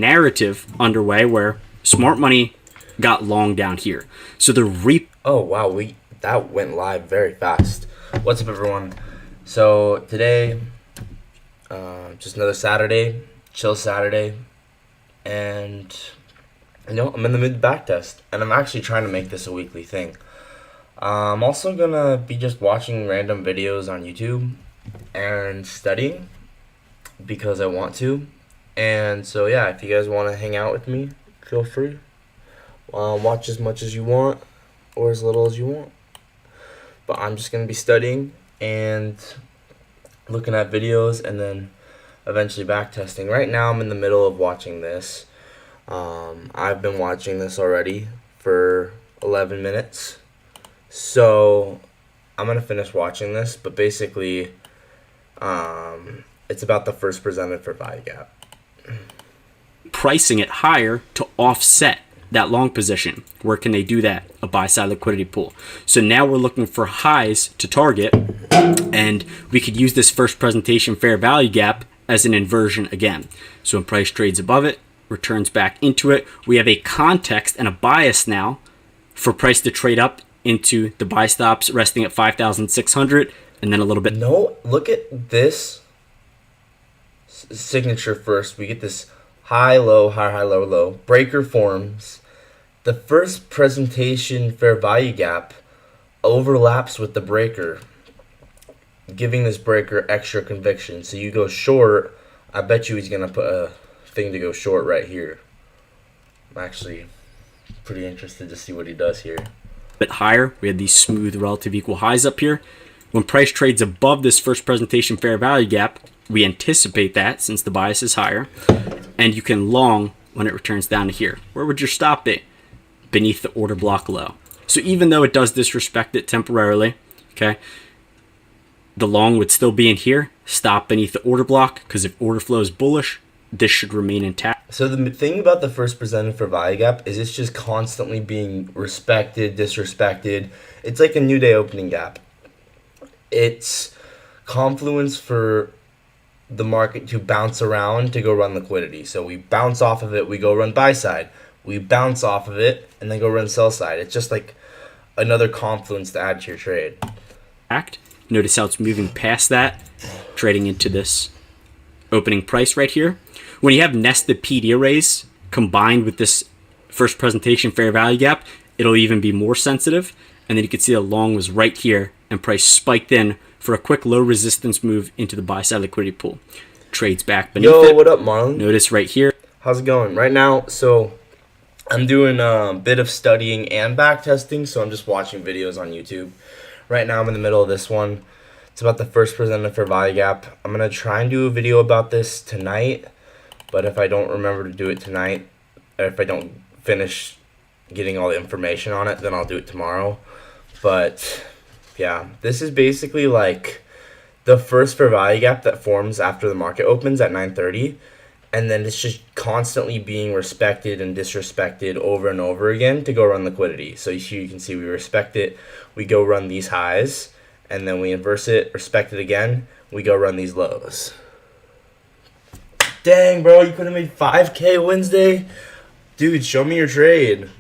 narrative underway where smart money got long down here. So the Oh wow, that went live very fast. What's up, everyone? So today, just another Saturday, chill Saturday, and I'm in the mid backtest, and I'm actually trying to make this a weekly thing. I'm also gonna be just watching random videos on YouTube and studying because I want to. And so yeah, if you guys want to hang out with me, feel free. Watch as much as you want or as little as you want. But I'm just going to be studying and looking at videos and then eventually backtesting. Right now I'm in the middle of watching this. I've been watching this already for 11 minutes. So I'm going to finish watching this, but basically it's about the first presented for value gap. Pricing it higher to offset that long position. Where can they do that? A buy side liquidity pool. So now we're looking for highs to target, and we could use this first presentation fair value gap as an inversion again. So when price trades above it, returns back into it, we have a context and a bias now for price to trade up into the buy stops resting at 5,600 and then a little bit. No, look at this signature first. We get this high, low, high, high, low, low. Breaker forms. The first presentation fair value gap overlaps with the breaker, giving this breaker extra conviction. So you go short. I bet you he's going to put a thing to go short right here. I'm actually pretty interested to see what he does here. Bit higher. We had these smooth relative equal highs up here. When price trades above this first presentation fair value gap, we anticipate that since the bias is higher, and you can long when it returns down to here. Where would your stop be? Beneath the order block low. So even though it does disrespect it temporarily, okay, the long would still be in here. Stop beneath the order block, because if order flow is bullish, this should remain intact. So the thing about the first presented for value gap is it's just constantly being respected, disrespected. It's like a new day opening gap. It's confluence for the market to bounce around to go run liquidity. So we bounce off of it, we go run buy side. We bounce off of it and then go run sell side. It's just like another confluence to add to your trade. Notice how it's moving past that, trading into this opening price right here. When you have nested PD arrays combined with this first presentation fair value gap, it'll even be more sensitive. And then you can see the long was right here and price spiked in for a quick low resistance move into the buy side liquidity pool. Trades back beneath it. Yo, what up, Marlon? Notice right here. How's it going? Right now, so I'm doing a bit of studying and backtesting, so I'm just watching videos on YouTube. Right now, I'm in the middle of this one. It's about the first presented for value gap. I'm going to try and do a video about this tonight, but if I don't remember to do it tonight, or if I don't finish getting all the information on it, then I'll do it tomorrow. But yeah, this is basically like the first fair value gap that forms after the market opens at 9:30, and then it's just constantly being respected and disrespected over and over again to go run liquidity. So here you can see we respect it, we go run these highs, and then we inverse it, respect it again, we go run these lows. Dang, bro, you could have made 5K Wednesday? Dude, show me your trade.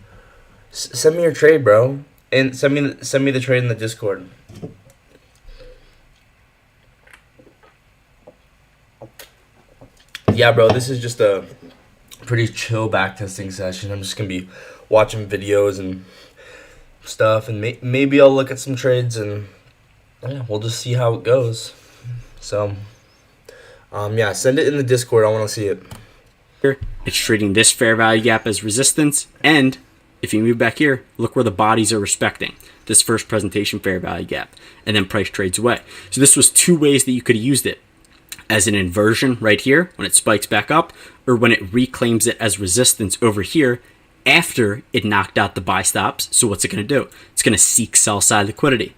Send me your trade, bro. And send me the trade in the Discord. Yeah, bro, this is just a pretty chill backtesting session. I'm just going to be watching videos and stuff, and maybe I'll look at some trades, and yeah, we'll just see how it goes. So, yeah, send it in the Discord. I want to see it. It's treating this fair value gap as resistance, and if you move back here, look where the bodies are respecting this first presentation fair value gap, and then price trades away. So this was two ways that you could have used it: as an inversion right here when it spikes back up, or when it reclaims it as resistance over here after it knocked out the buy stops. So what's it going to do? It's going to seek sell side liquidity.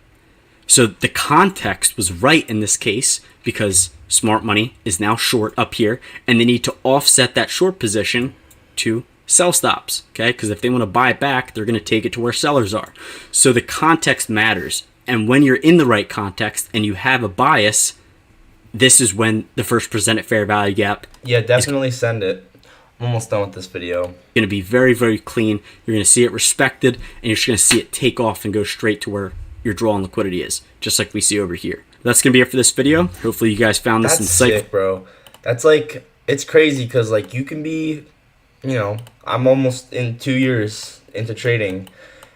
So the context was right in this case because smart money is now short up here, and they need to offset that short position to sell stops, okay? Because if they want to buy it back, they're going to take it to where sellers are. So the context matters. And when you're in the right context and you have a bias, this is when the first presented fair value gap. Yeah, definitely send it. I'm almost done with this video. Going to be very, very clean. You're going to see it respected, and you're just going to see it take off and go straight to where your draw on liquidity is, just like we see over here. That's going to be it for this video. Hopefully you guys found this insightful. Sick, bro. That's like, it's crazy because like you can be, you know, I'm almost in 2 years into trading,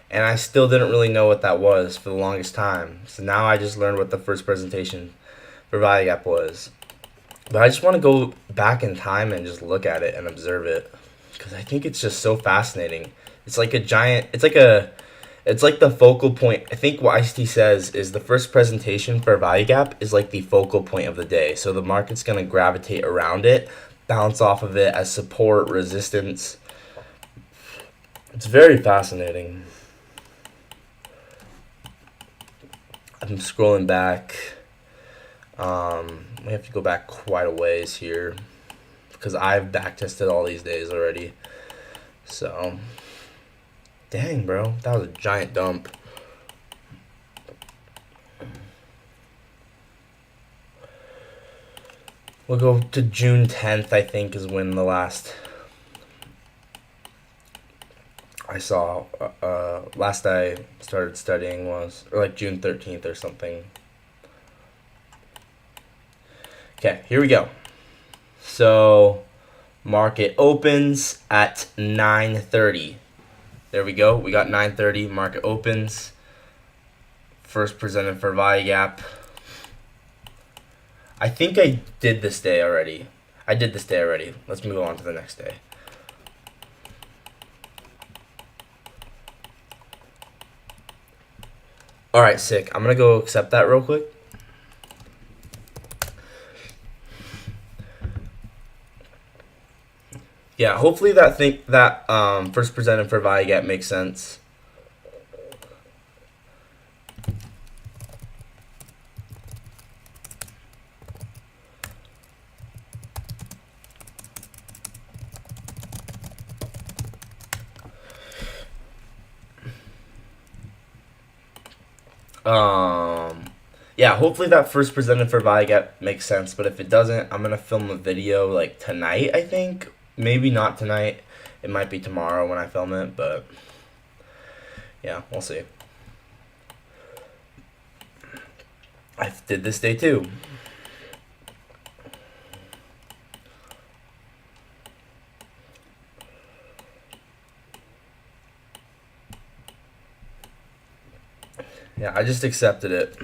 and I still didn't really know what that was for the longest time. So now I just learned what the first presentation for value gap was. But I just want to go back in time and just look at it and observe it, because I think it's just so fascinating. It's like a giant, it's like the focal point. I think what ICT says is the first presentation for value gap is like the focal point of the day. So the market's going to gravitate around it, bounce off of it as support, resistance. It's very fascinating. I'm scrolling back. We have to go back quite a ways here because I've backtested all these days already. So, dang, bro, that was a giant dump. We'll go to June 10th, I think, is when the last I saw, last I started studying was, or like June 13th or something. Okay, here we go. So, market opens at 9:30. There we go. We got 9:30. Market opens. First presented for value gap. I think I did this day already. Let's move on to the next day. All right, sick. I'm going to go accept that real quick. Yeah, hopefully that first presented for value gap makes sense. Yeah, hopefully that first presented for value gap makes sense, but if it doesn't, I'm gonna film a video like tonight, I think. Maybe not tonight. It might be tomorrow when I film it, but yeah, we'll see. I did this day too. Yeah, I just accepted it.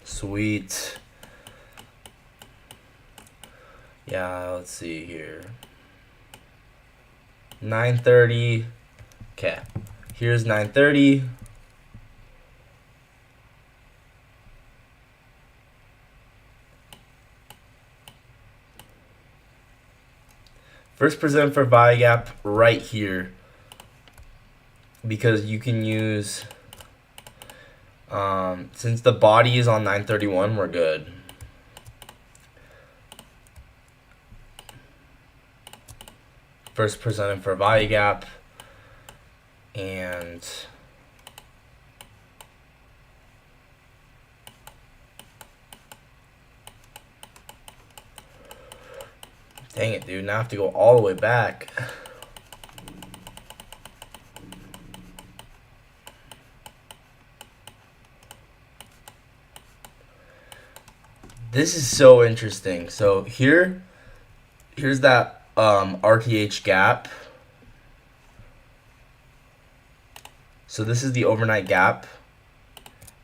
Sweet. Yeah, let's see here. 9:30. Okay. Here's 9:30. First present for value gap right here, because you can use since the body is on 931, we're good. First presented for value gap, and dang it, dude, now I have to go all the way back. This is so interesting. So here's that RTH gap. So this is the overnight gap,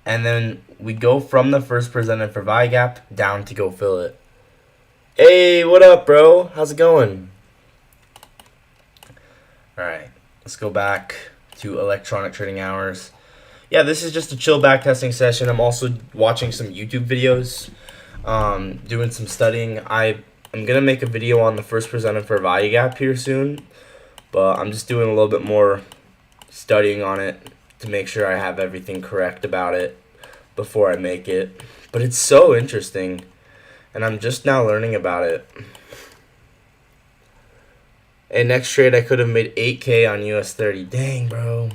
and then we go from the first presented for value gap down to go fill it. Hey, what up, bro? How's it going? All right, let's go back to electronic trading hours. Yeah, this is just a chill backtesting session. I'm also watching some YouTube videos, doing some studying. I'm gonna make a video on the first presented for value gap here soon, but I'm just doing a little bit more studying on it to make sure I have everything correct about it before I make it. But it's so interesting, and I'm just now learning about it. And next trade I could have made 8K on US 30. Dang, bro.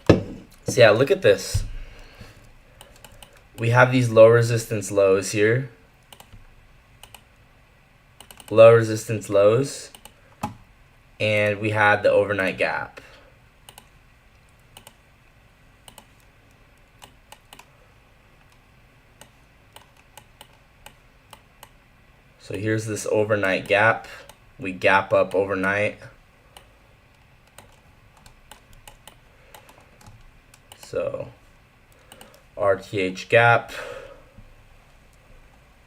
So yeah, look at this. We have these low resistance lows here. low resistance lows, and we had the overnight gap. So here's this overnight gap. We gap up overnight. So RTH gap,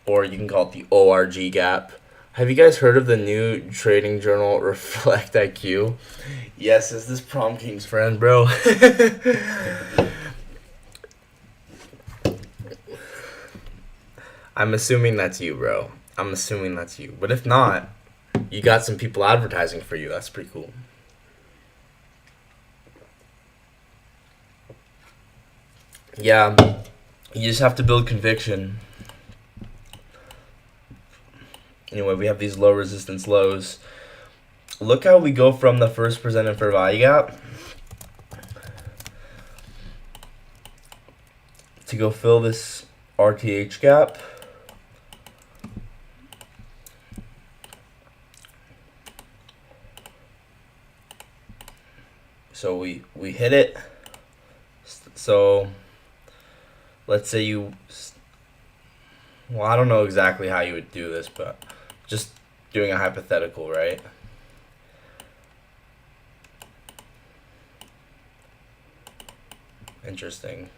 or you can call it the ORG gap. Have you guys heard of the new trading journal Reflect IQ? Yes, is this Prom King's friend, bro? I'm assuming that's you, bro. I'm assuming that's you. But if not, you got some people advertising for you. That's pretty cool. Yeah, you just have to build conviction. Anyway, we have these low resistance lows. Look how we go from the first presented fair value gap to go fill this RTH gap. So we hit it. So let's say you, well, I don't know exactly how you would do this, but just doing a hypothetical, right? Interesting.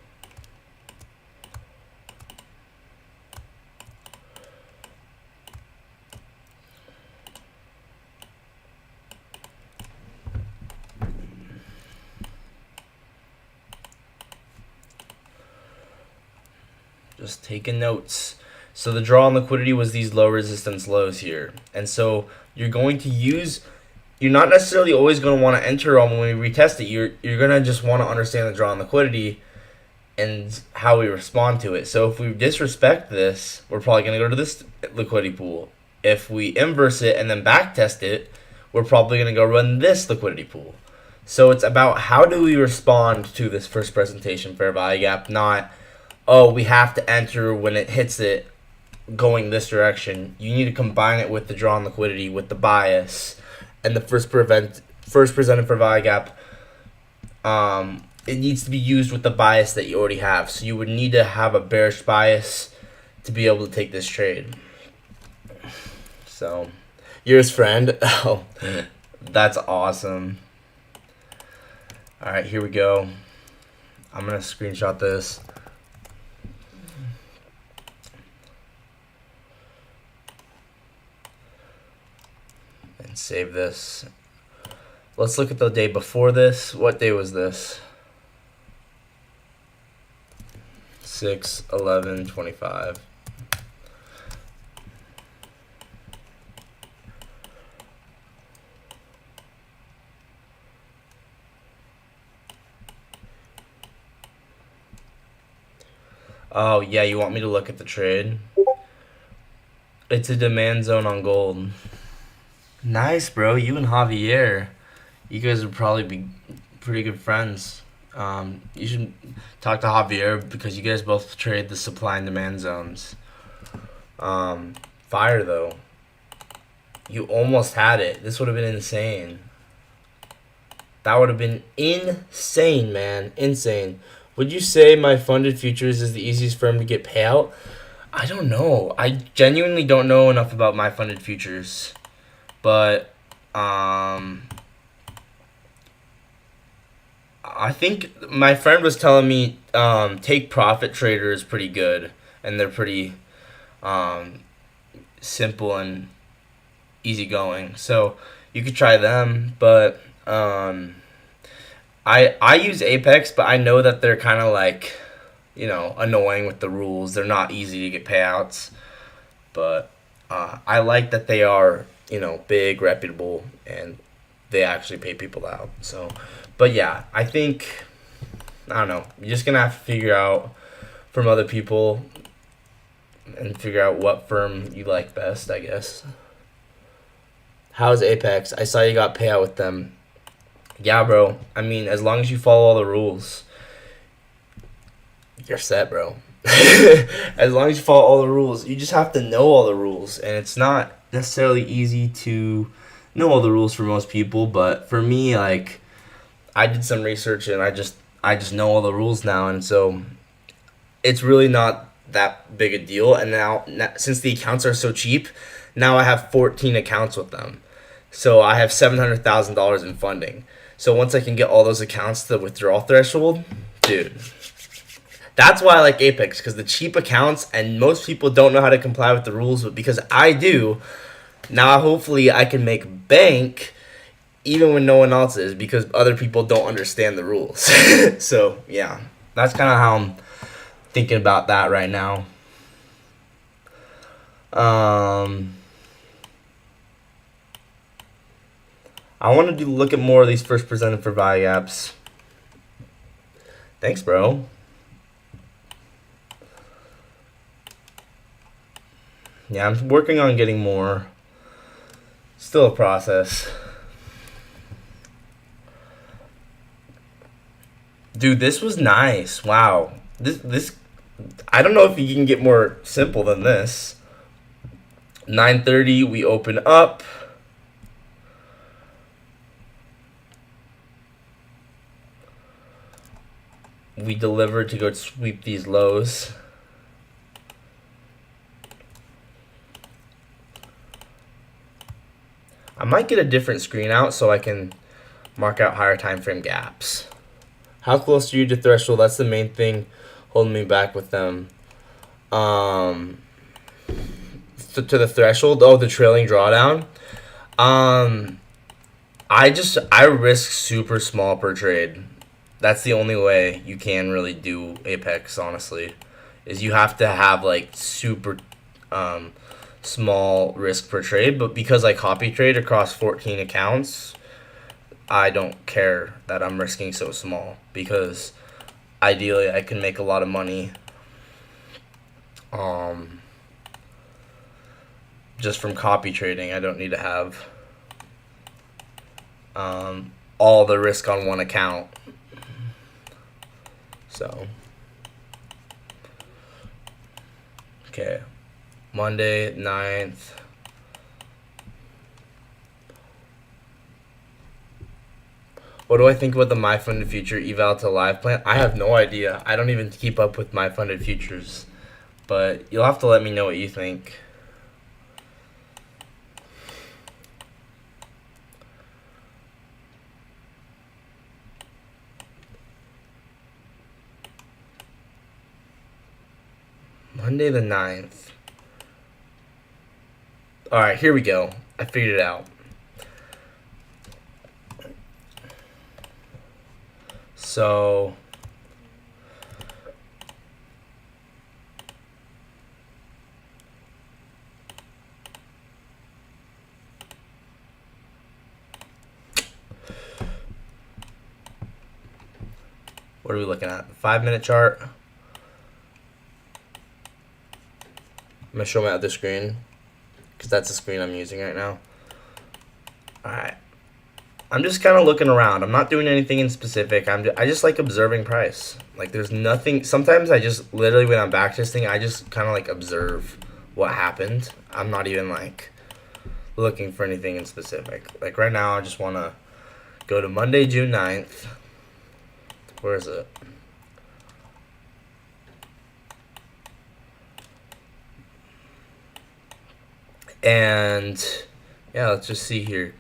Just taking notes. So the draw on liquidity was these low resistance lows here. And so you're going to use, you're not necessarily always going to want to enter on when we retest it. You're going to just want to understand the draw on liquidity and how we respond to it. So if we disrespect this, we're probably going to go to this liquidity pool. If we inverse it and then back test it, we're probably going to go run this liquidity pool. So it's about how do we respond to this first presentation fair value gap, not, oh, we have to enter when it hits it going this direction. You need to combine it with the draw on liquidity, with the bias, and the first presented fair value gap. It needs to be used with the bias that you already have. So you would need to have a bearish bias to be able to take this trade. So, you're his friend. Oh, that's awesome. All right, here we go. I'm going to screenshot this. And save this. Let's look at the day before this. What day was this? 6/11/25. Oh, yeah, you want me to look at the trade? It's a demand zone on gold. Nice, bro. You and Javier. You guys would probably be pretty good friends. You should talk to Javier because you guys both trade the supply and demand zones. Fire, though. You almost had it. This would have been insane. That would have been insane, man. Insane. Would you say my funded futures is the easiest firm to get payout? I don't know. I genuinely don't know enough about my funded futures. But, I think my friend was telling me Take Profit Trader is pretty good. And they're pretty simple and easygoing. So, you could try them. But, I use Apex, but I know that they're kind of like, annoying with the rules. They're not easy to get payouts. But I like that they are, big, reputable, and they actually pay people out. So, but yeah, I think, I don't know. You're just going to have to figure out from other people and figure out what firm you like best, I guess. How's Apex? I saw you got payout with them. Yeah, bro. I mean, as long as you follow all the rules, you're set, bro. As long as you follow all the rules, you just have to know all the rules, and it's not necessarily easy to know all the rules for most people, but for me, like, I did some research and I just know all the rules now, and so it's really not that big a deal. And now, since the accounts are so cheap, now I have 14 accounts with them, so I have $700,000 in funding. So once I can get all those accounts to the withdrawal threshold, dude, that's why I like Apex, because the cheap accounts, and most people don't know how to comply with the rules, but because I do, now hopefully I can make bank even when no one else is, because other people don't understand the rules. So yeah, that's kind of how I'm thinking about that right now. I want to look at more of these first presented for value apps. Thanks, bro. Yeah, I'm working on getting more. Still a process. Dude, this was nice. Wow. This I don't know if you can get more simple than this. 9:30 we open up. We deliver to go sweep these lows. I might get a different screen out so I can mark out higher time frame gaps. How close are you to threshold? That's the main thing holding me back with them. To the threshold. Oh, the trailing drawdown. I risk super small per trade. That's the only way you can really do Apex, honestly, is you have to have like super small risk per trade. But because I copy trade across 14 accounts, I don't care that I'm risking so small, because ideally I can make a lot of money just from copy trading. I don't need to have all the risk on one account. So, okay, Monday 9th. What do I think about the My Funded Future eval to live plan? I have no idea. I don't even keep up with My Funded Futures, but you'll have to let me know what you think. Monday the 9th. Alright, here we go. I figured it out. So, what are we looking at? 5-minute chart. I'm going to show my other screen, because that's the screen I'm using right now. Alright. I'm just kind of looking around. I'm not doing anything in specific. I just like observing price. Like, there's nothing. Sometimes I just literally, when I'm backtesting, I just kind of like observe what happened. I'm not even like looking for anything in specific. Like right now, I just want to go to Monday, June 9th. Where is it? And yeah, let's just see here.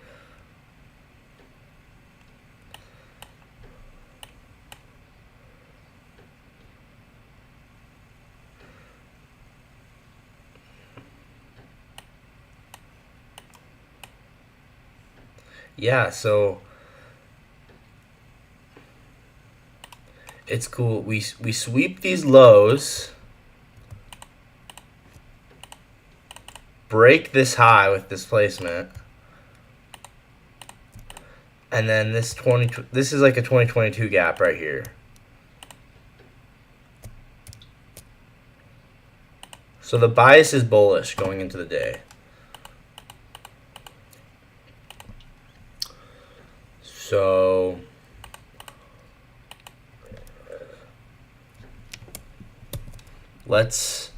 Yeah, so it's cool. We sweep these lows, break this high with displacement, and then this is like a 2022 gap right here. So the bias is bullish going into the day. So let's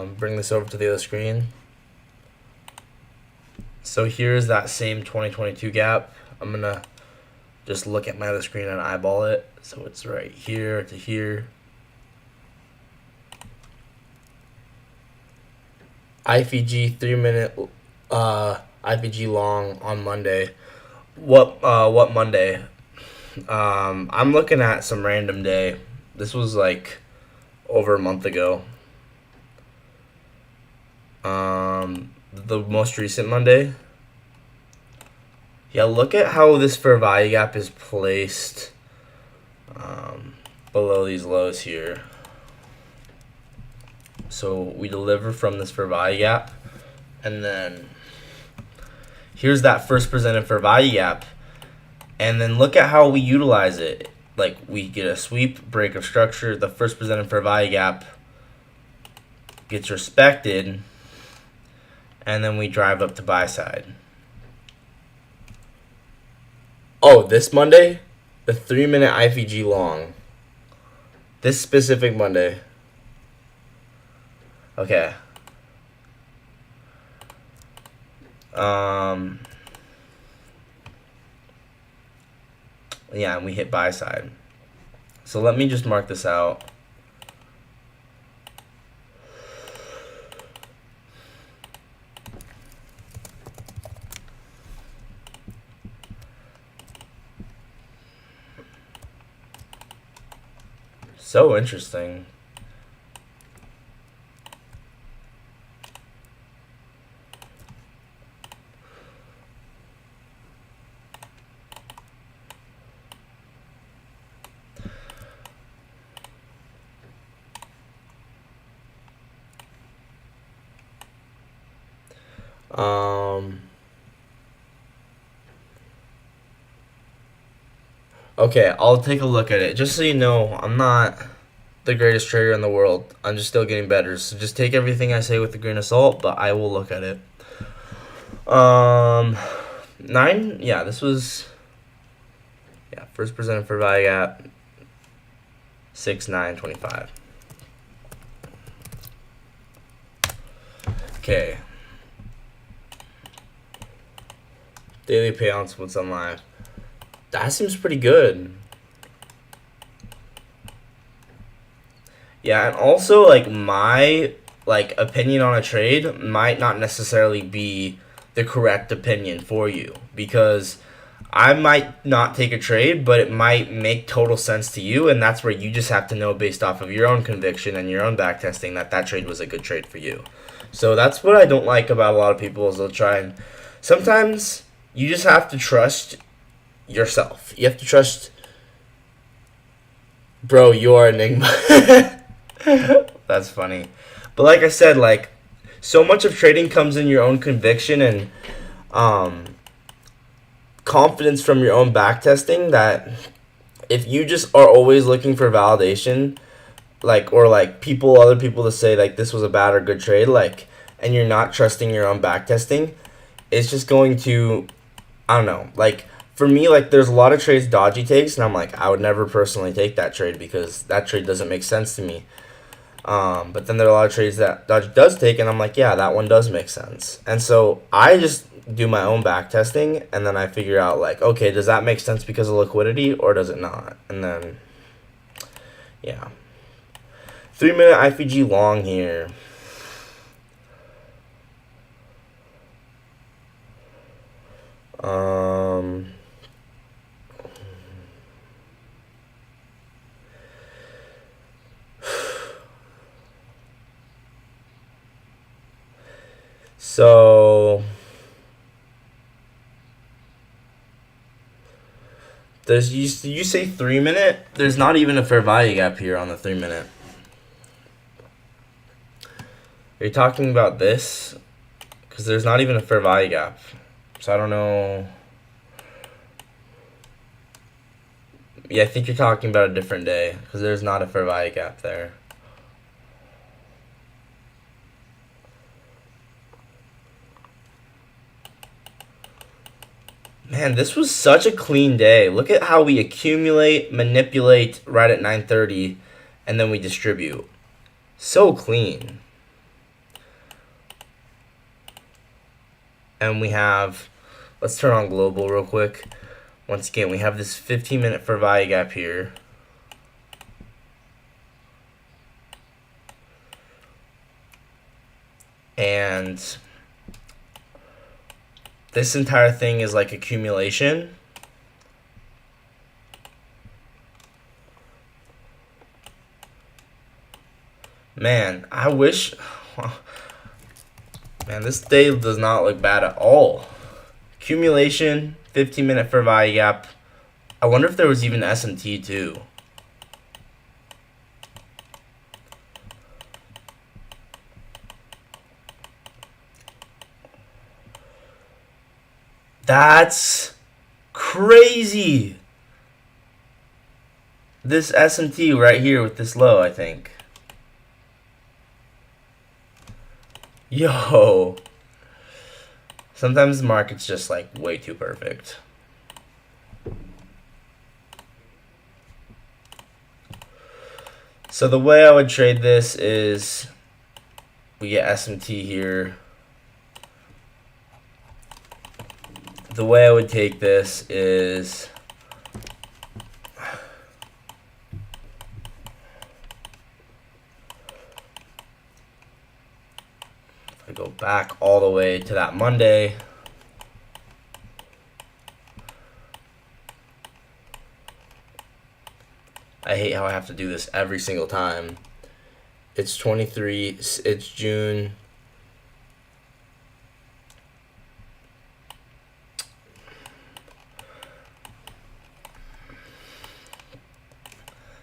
Bring this over to the other screen. So here's that same 2022 gap. I'm going to just look at my other screen and eyeball it. So it's right here to here. IFG 3-minute IFG long on Monday. What Monday? I'm looking at some random day. This was like over a month ago. The most recent Monday. Yeah, look at how this fair value gap is placed below these lows here. So we deliver from this fair value gap, and then here's that first presented fair value gap, and then look at how we utilize it. Like, we get a sweep, break of structure, the first presented fair value gap gets respected, and then we drive up to buy side. Oh, this Monday, the 3-minute IFG long. This specific Monday. Okay. Yeah, and we hit buy side. So let me just mark this out. So interesting. Okay, I'll take a look at it. Just so you know, I'm not the greatest trader in the world. I'm just still getting better. So just take everything I say with a grain of salt, but I will look at it. 9, yeah, this was, yeah, first presented for value gap, 6/9/25. Okay. Daily payouts, what's on live? That seems pretty good. Yeah, and also, like, my, like, opinion on a trade might not necessarily be the correct opinion for you, because I might not take a trade, but it might make total sense to you, and that's where you just have to know based off of your own conviction and your own backtesting that that trade was a good trade for you. So that's what I don't like about a lot of people, is they'll try and sometimes you just have to trust yourself. You have to trust, bro, you're Enigma. That's funny. But like I said, like, so much of trading comes in your own conviction and confidence from your own backtesting, that if you just are always looking for validation, like, or like other people to say like this was a bad or good trade, like, and you're not trusting your own backtesting, it's just going to, I don't know, like, for me, like, there's a lot of trades Dodgy takes, and I'm like, I would never personally take that trade because that trade doesn't make sense to me. But then there are a lot of trades that Dodgy does take, and I'm like, yeah, that one does make sense. And so I just do my own back testing, and then I figure out, like, okay, does that make sense because of liquidity, or does it not? And then, yeah. 3-minute IFG long here. So there's, you say 3-minute? There's not even a fair value gap here on the 3-minute. Are you talking about this? Because there's not even a fair value gap. So I don't know. Yeah, I think you're talking about a different day, because there's not a fair value gap there. Man, this was such a clean day. Look at how we accumulate, manipulate right at 9:30, and then we distribute. So clean. And we have, let's turn on global real quick. Once again, we have this 15-minute fair value gap here. And this entire thing is like accumulation. Man, I wish... Man, this day does not look bad at all. Accumulation, 15-minute fair value gap. I wonder if there was even SMT too. That's crazy. This SMT right here with this low, I think. Yo. Sometimes the market's just like way too perfect. So the way I would trade this is we get SMT here. The way I would take this is I go back all the way to that Monday. I hate how I have to do this every single time. It's 23, it's June.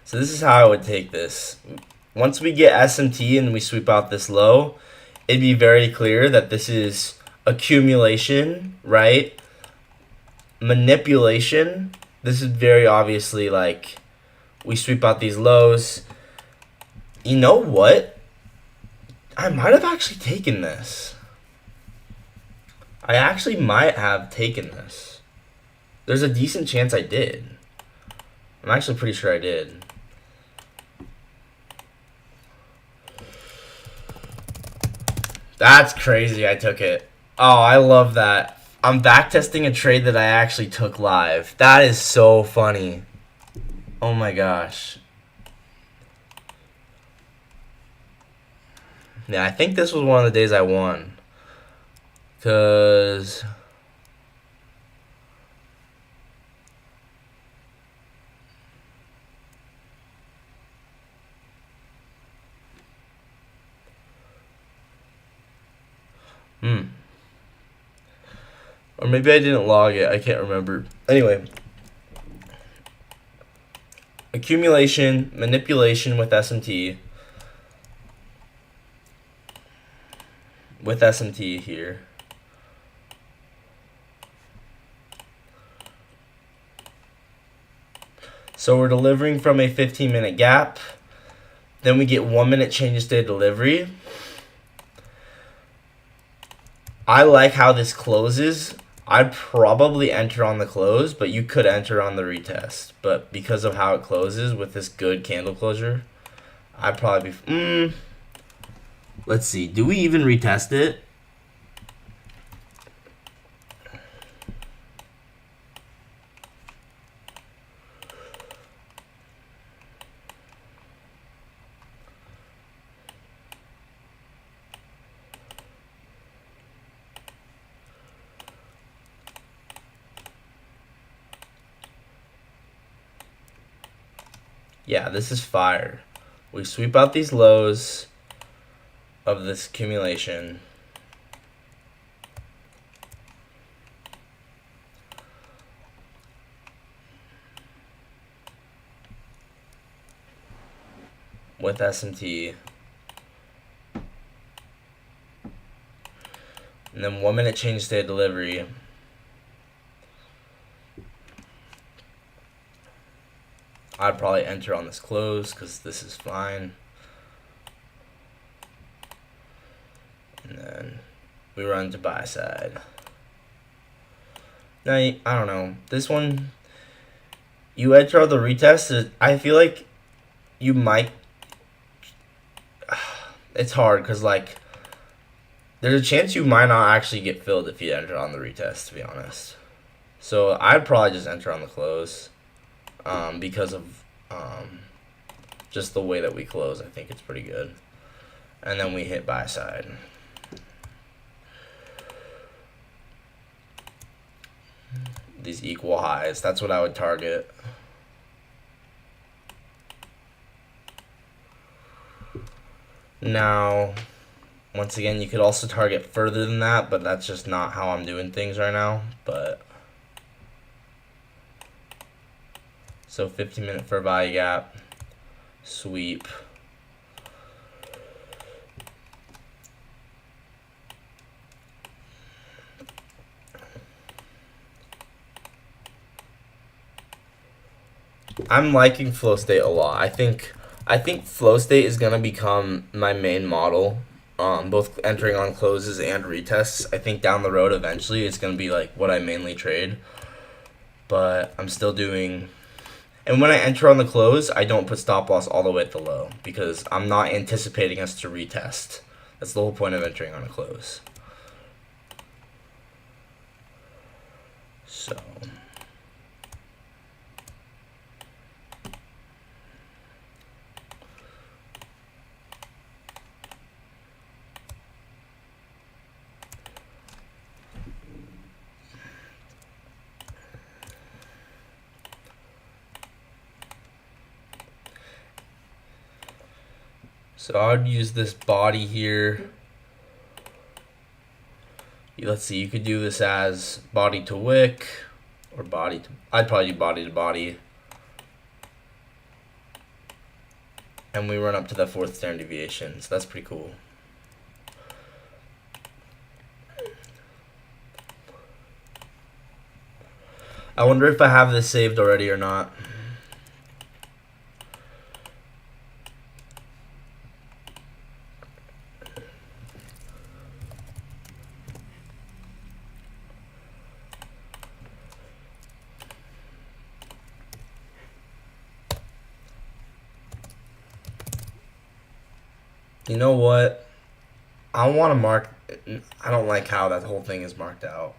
So this is how I would take this. Once we get SMT and we sweep out this low, it'd be very clear that this is accumulation, right? Manipulation. This is very obviously like we sweep out these lows. You know what? I might have actually taken this. I actually might have taken this. There's a decent chance I did. I'm actually pretty sure I did. That's crazy, I took it. Oh, I love that. I'm backtesting a trade that I actually took live. That is so funny. Oh my gosh. Yeah, I think this was one of the days I won. Because... Or maybe I didn't log it. I can't remember. Anyway. Accumulation, manipulation with SMT. With SMT here. So we're delivering from a 15-minute gap. Then we get 1 minute change of state delivery. I like how this closes. I'd probably enter on the close, but you could enter on the retest. But because of how it closes with this good candle closure, I'd probably be... Let's see. Do we even retest it? Yeah, this is fire. We sweep out these lows of this accumulation. With SMT. And then 1 minute change state delivery. I'd probably enter on this close because this is fine. And then we run to buy side. Now, I don't know. This one, you enter on the retest. I feel like you might. It's hard because, like, there's a chance you might not actually get filled if you enter on the retest, to be honest. So I'd probably just enter on the close, because of just the way that we close. I think it's pretty good. And then we hit buy side. These equal highs, that's what I would target. Now, once again, you could also target further than that, but that's just not how I'm doing things right now. But so 15-minute fair value gap, sweep. I'm liking flow state a lot. I think flow state is gonna become my main model. Both entering on closes and retests. I think down the road eventually it's gonna be like what I mainly trade. But I'm still doing, and when I enter on the close, I don't put stop loss all the way at the low because I'm not anticipating us to retest. That's the whole point of entering on a close. So I would use this body here. Let's see, you could do this as body to wick or body to, I'd probably do body to body. And we run up to the 4th standard deviation, so that's pretty cool. I wonder if I have this saved already or not. You know what? I want to mark. I don't like how that whole thing is marked out.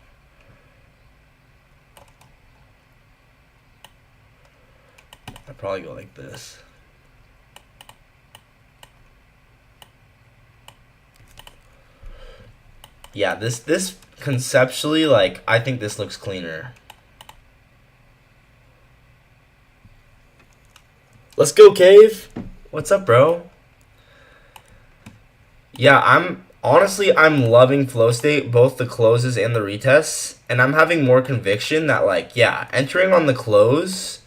I'd probably go like this. Yeah, this conceptually, like, I think this looks cleaner. Let's go, Cave. What's up, bro? Yeah, I'm loving flow state, both the closes and the retests, and I'm having more conviction that, like, yeah, entering on the close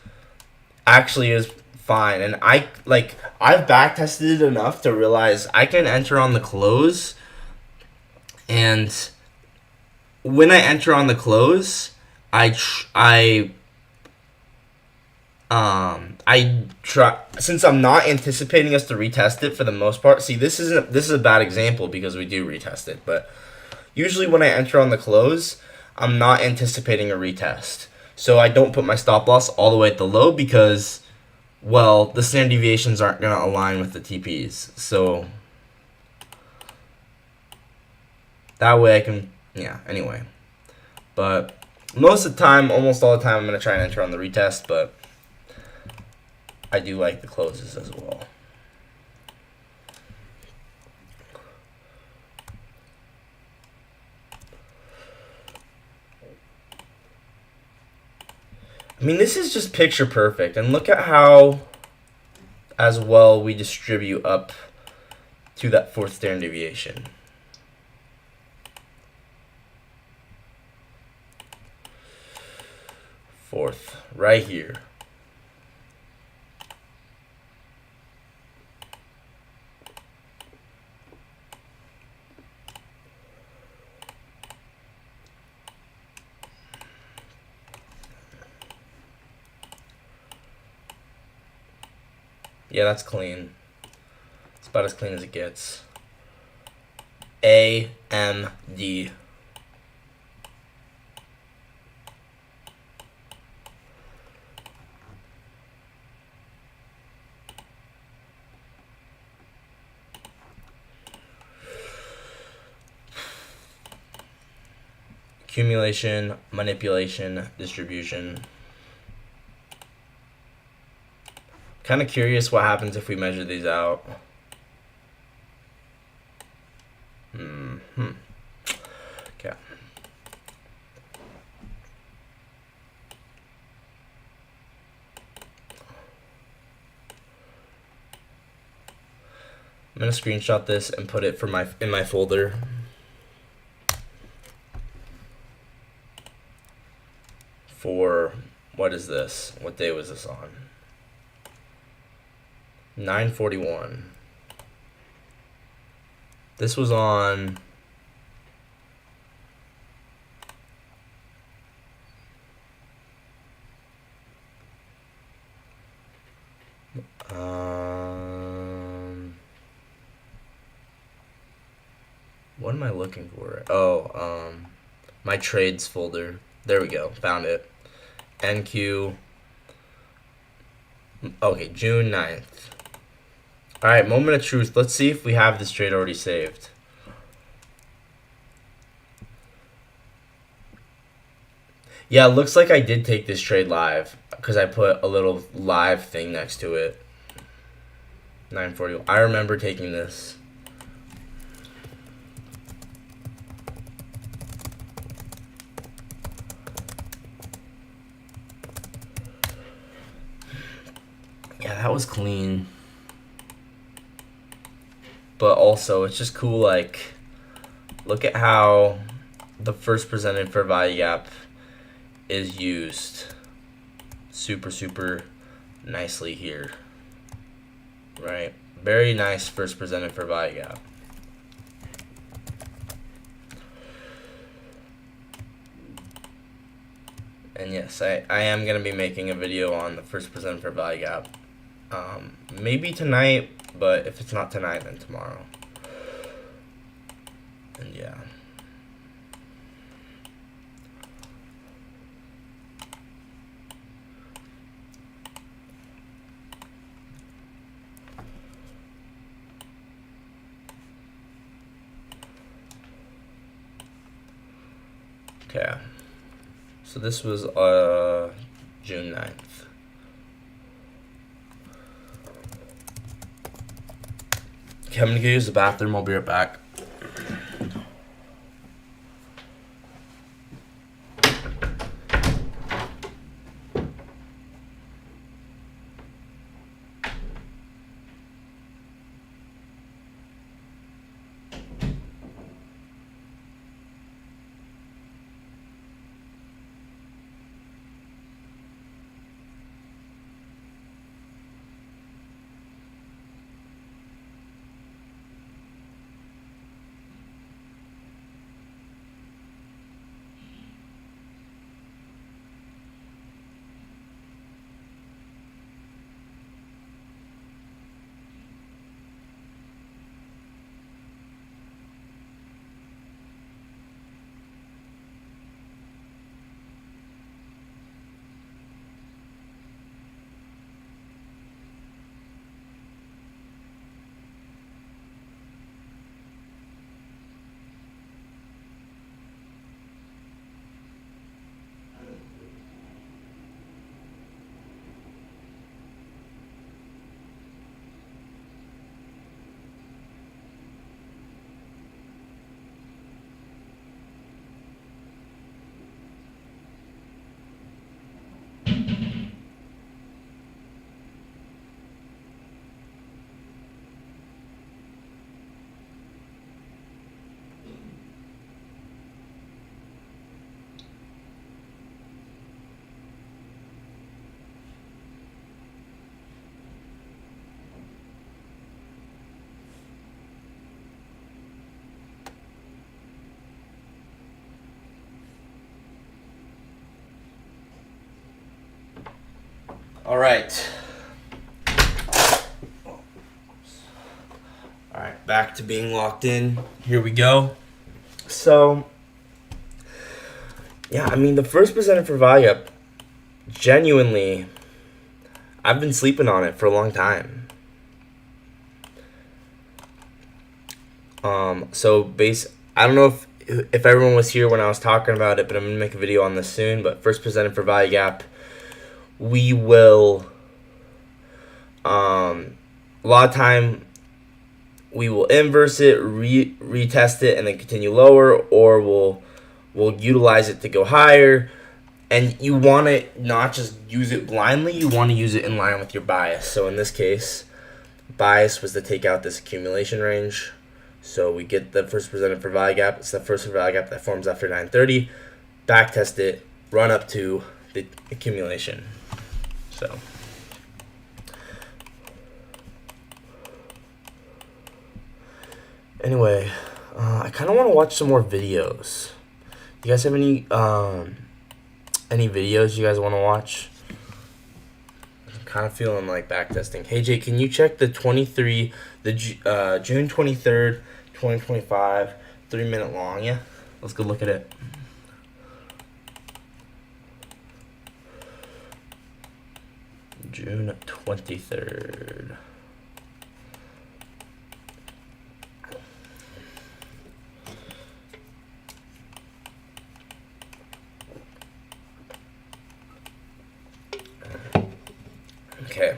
actually is fine. And I've back tested it enough to realize I can enter on the close, and when I enter on the close, I try, since I'm not anticipating us to retest it for the most part. See, this is a bad example because we do retest it, but usually when I enter on the close, I'm not anticipating a retest. So I don't put my stop loss all the way at the low because, well, the standard deviations aren't going to align with the TPs. So that way I can, yeah, anyway. But most of the time, almost all the time, I'm going to try and enter on the retest, but I do like the closes as well. I mean, this is just picture perfect. And look at how as well we distribute up to that 4th standard deviation. Fourth, right here. Yeah, that's clean. It's about as clean as it gets. AMD. accumulation, manipulation, distribution. Kind of curious what happens if we measure these out. Okay. I'm gonna screenshot this and put it in my folder. For what is this? What day was this on? 9/41. This was on what am I looking for? Oh, my trades folder. There we go. Found it. NQ. Okay, June 9th. Alright, moment of truth. Let's see if we have this trade already saved. Yeah, it looks like I did take this trade live because I put a little live thing next to it. 9:40. I remember taking this. Yeah, that was clean. But also, it's just cool, like, look at how the first presented fair value gap is used super nicely here. Right? Very nice first presented fair value gap. And yes, I am going to be making a video on the first presented fair value gap. Maybe tonight, but if it's not tonight, then tomorrow. And yeah. Okay. So this was June 9th. Okay, I'm gonna go use the bathroom. I'll be right back. All right. All right, back to being locked in. Here we go. So, yeah, I mean, the first presented for value, genuinely, I've been sleeping on it for a long time. I don't know if everyone was here when I was talking about it, but I'm going to make a video on this soon. But first presented for value gap, we will, a lot of time, we will inverse it, retest it, and then continue lower, or we'll utilize it to go higher. And you want to not just use it blindly, you want to use it in line with your bias. So in this case, bias was to take out this accumulation range. So we get the first presented for value gap. It's the first value gap that forms after 930. Backtest it, run up to the accumulation. So anyway, I kind of want to watch some more videos. You guys have any videos you guys want to watch? I'm kind of feeling like backtesting. Hey Jay, can you check the June 23rd, 2025, 3-minute long? Yeah, let's go look at it. June 23rd. Okay.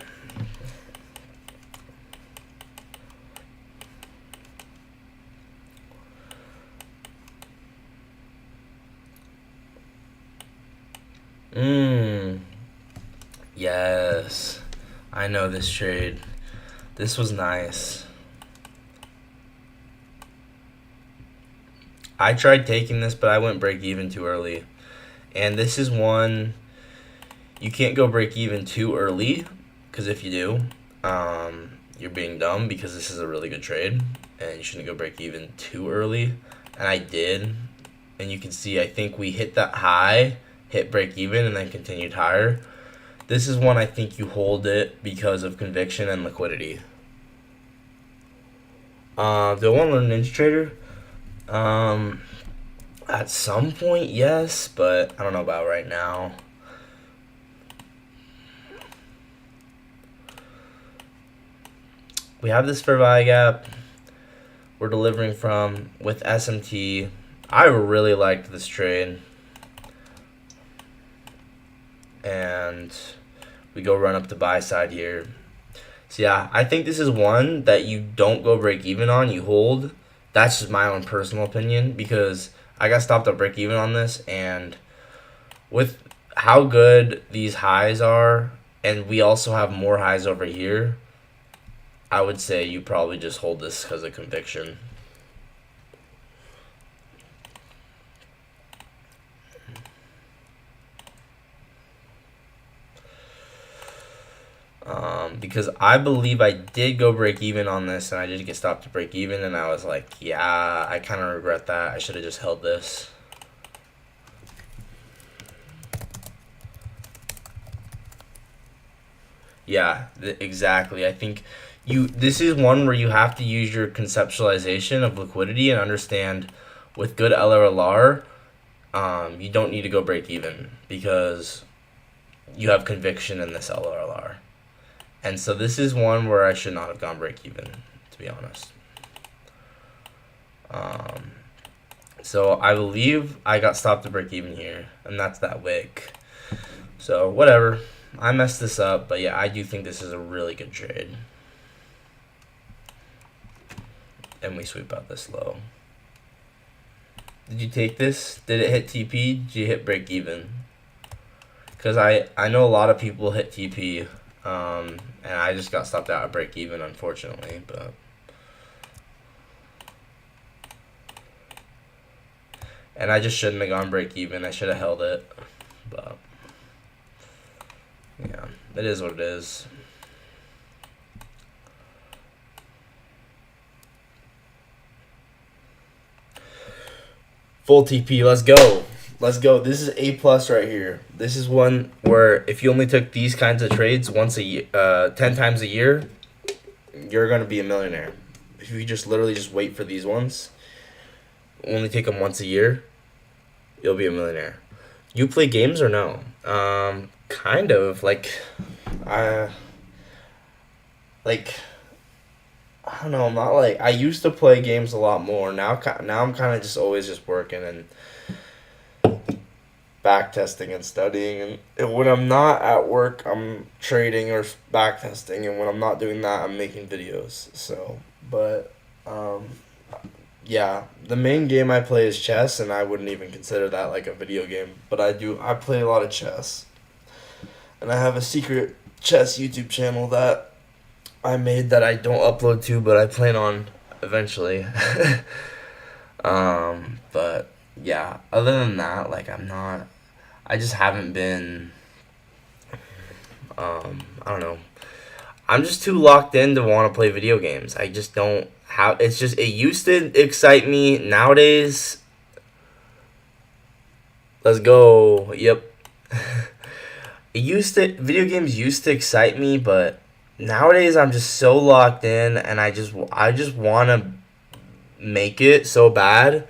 Yes. I know this trade. This was nice. I tried taking this, but I went break even too early. And this is one you can't go break even too early, because if you do, you're being dumb, because this is a really good trade and you shouldn't go break even too early. And I did, and you can see I think we hit that high, hit break even, and then continued higher. This is one I think you hold it because of conviction and liquidity. Do I want to learn Ninja Trader? At some point, yes, but I don't know about right now. We have this fair value gap we're delivering from with SMT. I really liked this trade. And we go run up the buy side here. So yeah, I think this is one that you don't go break even on, you hold. That's just my own personal opinion, because I got stopped at break even on this, and with how good these highs are, and we also have more highs over here, I would say you probably just hold this because of conviction. Because I believe I did go break even on this, and I did get stopped to break even, and I was like, yeah, I kind of regret that. I should have just held this. Yeah, exactly. I think this is one where you have to use your conceptualization of liquidity and understand with good LRLR, you don't need to go break even because you have conviction in this LRLR. And so this is one where I should not have gone break even, to be honest. So I believe I got stopped to break even here, and that's that wick. So whatever. I messed this up, but yeah, I do think this is a really good trade. And we sweep out this low. Did you take this? Did it hit TP? Did you hit break even? Because I know a lot of people hit TP, and I just got stopped out at break even, unfortunately. But and I just shouldn't have gone break even. I should have held it, but yeah, it is what it is. Full TP, let's go. Let's go. This is A+ right here. This is one where if you only took these kinds of trades once a year, 10 times a year, you're gonna be a millionaire. If you just literally just wait for these ones, only take them once a year, you'll be a millionaire. You play games or no? Kind of like I don't know. I'm not like I used to play games a lot more. Now I'm kind of just always just working and back testing and studying. And when I'm not at work, I'm trading or back testing. And when I'm not doing that, I'm making videos. So, but yeah, the main game I play is chess, and I wouldn't even consider that like a video game. But I play a lot of chess, and I have a secret chess YouTube channel that I made that I don't upload to, but I plan on eventually. But yeah, other than that, like I just haven't been, I don't know. I'm just too locked in to want to play video games. I just don't have, it used to excite me. Nowadays, let's go. Yep. Video games used to excite me, but nowadays I'm just so locked in, and I just want to make it so bad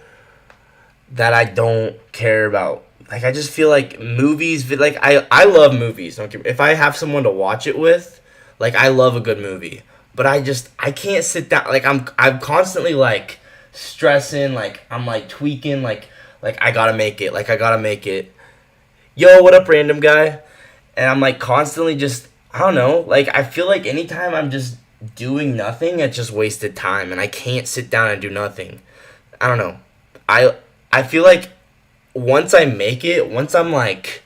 that I don't care about. Like, I just feel like movies, like I love movies. Don't get, if I have someone to watch it with, like, I love a good movie, but I can't sit down. Like, I'm constantly like stressing, like I'm like tweaking, like I gotta make it, like I gotta make it. Yo, what up, random guy? And I'm like constantly just, I don't know, like I feel like anytime I'm just doing nothing, it's just wasted time, and I can't sit down and do nothing. I don't know. I feel like once I make it, once I'm like,